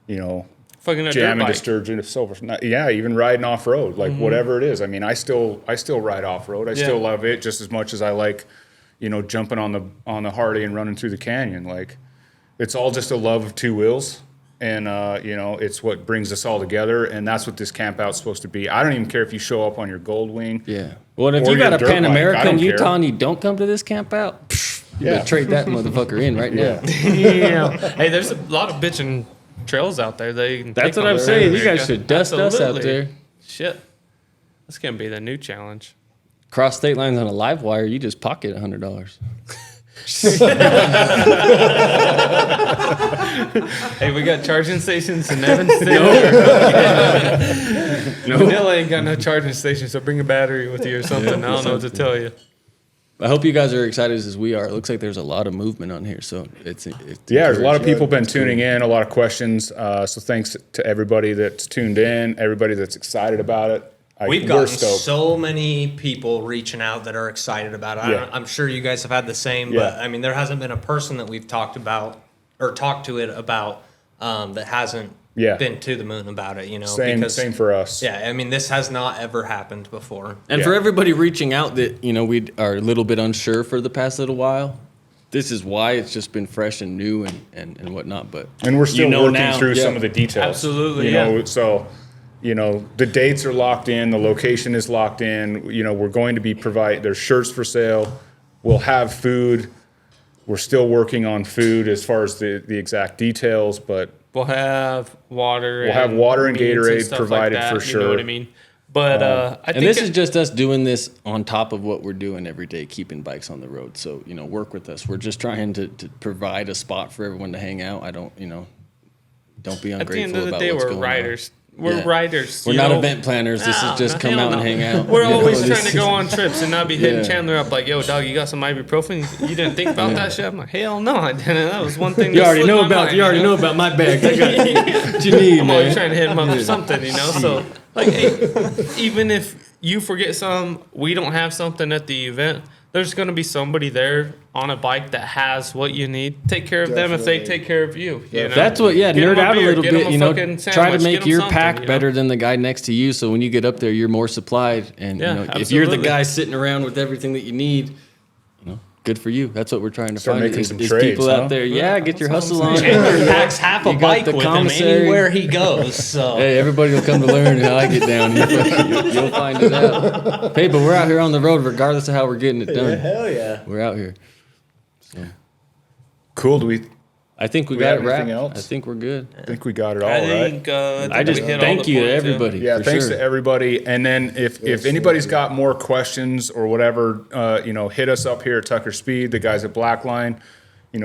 fucking a dirt jamming to bike. Sturgeon, silver. Yeah, even riding off road, like whatever it is. I mean, I still ride off road. I still love it just as much as I like, jumping on the Harley and running through the canyon. Like, it's all just a love of two wheels, and it's what brings us all together. And that's what this camp out's supposed to be. I don't even care if you show up on your Goldwing. Yeah. Well, and if Or you got your a dirt Pan bike, America I don't in Utah care. and you don't come to this camp out, you better trade that motherfucker in right now. Yeah. Hey, there's a lot of bitchin' trails out there. That's what I'm saying. You guys should dust us out there. Shit. This can be the new challenge. Cross state lines on a live wire, you just pocket $100. Hey, we got charging stations in Evanston. No. Manila ain't got no charging station, so bring a battery with you or something. I don't know what to tell you. I hope you guys are excited as we are. It looks like there's a lot of movement on here, so it's Yeah, there's a lot of encouraging. people been tuning in, a lot of questions. So thanks to everybody that's tuned in, everybody that's excited about it. We've We're gotten stoked. so many people reaching out that are excited about it. Yeah. I'm sure you guys have had the same, Yeah. but I mean, there hasn't been a person that we've talked to it about that hasn't Yeah. been to the moon about it. Same for us. Yeah, I mean, this has not ever happened before. And Yeah. for everybody reaching out that, we are a little bit unsure for the past little while, this is why it's just been fresh and new and whatnot. But And we're still working now, through yeah. some of the details. Absolutely, So, the dates are locked in, the location is locked in. We're going to be there's shirts for sale. We'll have food. We're still working on food as far as the exact details, but We'll have water. We'll have water and meats Gatorade stuff provided like that, for You know sure. what I mean? But I And think this is just us doing this on top of what we're doing every day, keeping bikes on the road. So, work with us. We're just trying to provide a spot for everyone to hang out. I don't, don't be ungrateful at the end of the about day, what's we're going riders. on. We're Yeah. riders. We're you not know? event planners. This is just come hell out and no. hang out. We're always this trying to is- go on trips and not be hitting Yeah. Chandler up like, yo, dog, you got some ibuprofen? You didn't think about that shit? I'm like, hell no, I didn't. That was one thing. You that already slipped know my about. mind, You already know? know about my bag. I got what you need, I'm always man. trying to hit him up with something, So, like, hey, even if you forget some, we don't have something at the event, there's going to be somebody there on a bike that has what you need. Take care of them if they Definitely. take care of you. You know? That's what, Get nerd 'em out a beer, little get 'em bit, a fucking try to sandwich, make get 'em your something, pack better than the guy next to you. So when you get up there, you're more supplied. And, Yeah, if you're the absolutely. guy sitting around with everything that you need, good for you. That's what we're trying to Start find. making Is some people trades, huh? out there. Yeah, get your hustle on. Chandler packs half a You got bike the with him commissary. anywhere he goes. So Hey, everybody will come to learn how I get down. You'll find it out. Hey, but we're out here on the road regardless of how we're getting it done. hell yeah. We're out here. Cool. Do we I think we we got have it wrapped. anything else? I think we're good. think we got it all I right? think, I just we hit all thank the you to points, everybody. Yeah, for thanks sure. to everybody. And then if anybody's got more questions or whatever, hit us up here at Tucker Speed, the guys at Blakline.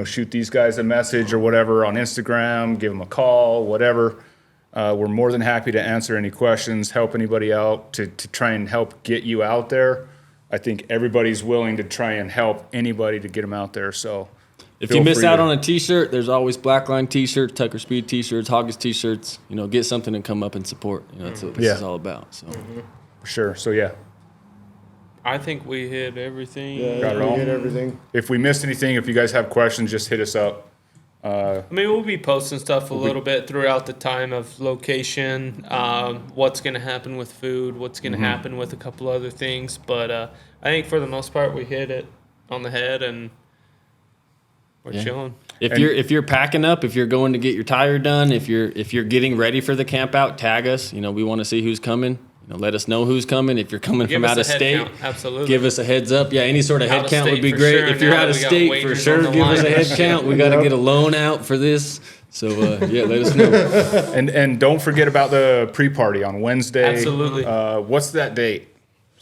Shoot these guys a message or whatever on Instagram, give them a call, whatever. We're more than happy to answer any questions, help anybody out, to try and help get you out there. I think everybody's willing to try and help anybody to get them out there. So If feel you miss free out to- on a T-shirt, there's always Blakline T-shirts, Tucker Speed T-shirts, Hoggish T-shirts. Get something and come up and support. That's what this Yeah. is all about. So for sure. So yeah, I think we hit everything. Got it we all. hit everything. if we missed anything, if you guys have questions, just hit us up. I mean, we'll be posting stuff a little bit throughout the time of location, what's going to happen with food, what's going to happen with a couple other things. But I think for the most part, we hit it on the head and we're chilling. if you're packing up, if you're going to get your tire done, if you're getting ready for the camp out, tag us. We want to see who's coming. Let us know who's coming. If you're coming Give from us out a of head state, count, absolutely. give us a heads up. Yeah, any sort of Out head of count would state be for great. sure. If you're Now out that of we got state, for wagers sure, on the give us a line. head count. We got to get a loan out for this. So let us know. And don't forget about the pre-party on Wednesday. Absolutely. What's that date?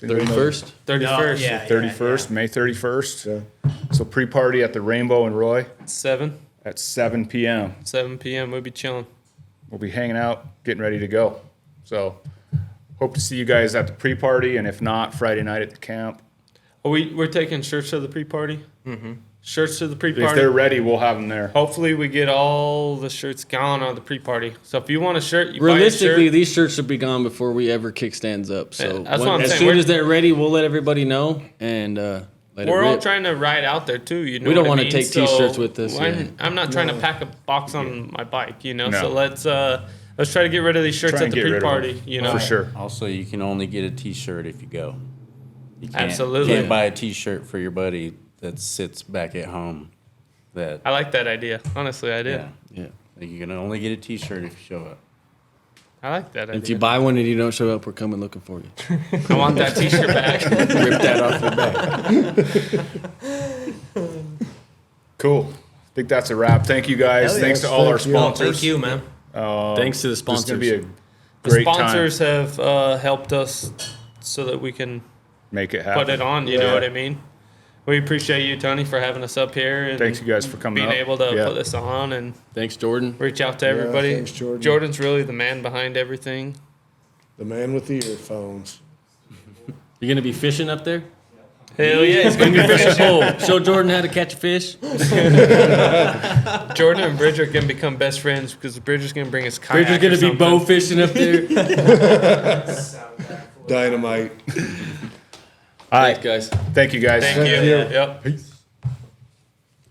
31st. 31st, yeah. 31st, May 31st. So pre-party at the Rainbow and Roy 7 at 7 p.m. p.m. We'll be chilling. We'll be hanging out, getting ready to go. So hope to see you guys at the pre-party, and if not, Friday night at the camp. We're taking shirts to the pre-party. Shirts to the If pre-party. they're ready, we'll have them there. Hopefully, we get all the shirts gone on the pre-party. So if you want a shirt, you Realistically, buy a shirt. these shirts should be gone before we ever kick stands up. So Yeah, that's what I'm as saying. soon We're- as they're ready, we'll let everybody know and let it We're all rip. trying to ride out there too. You know, We don't what I wanna mean? take So T-shirts with us, I'm not trying to pack a box on my bike. No. So let's try to get rid of these shirts Try at and the get rid of them. pre-party. You know, For sure. Also, you can only get a T-shirt if you go. You can't, Absolutely. can't buy a T-shirt for your buddy that sits back at home. That I like that idea. Honestly, I did. yeah. Like, you can only get a T-shirt if you show up. I like that idea. If you buy one and you don't show up, we're coming looking for you. I want that T-shirt back. Rip that off your back. Cool. I think that's a wrap. Thank you guys. Hell Thanks yes, to all our thank you. sponsors. Thank you, man. Thanks to the This is sponsors. going to be a The great sponsors time. have helped us so that we can Make it happen. put it on. You know what I mean? We appreciate you, Tony, for having us up here and Thanks you guys for coming being up. able to Yeah. put this on and Thanks, Jordan. reach out to everybody. thanks, Jordan. Jordan's really the man behind everything. The man with the earphones. You gonna be fishing up there? Hell yeah, he's gonna be fishing. Oh, show Jordan how to catch a fish. Jordan and Bridger can become best friends because Bridger's gonna bring his kayak. Bridger's gonna or be bow something. fishing up there. Dynamite. All right, Guys. thank you guys. Thank you. you. Yep. Peace.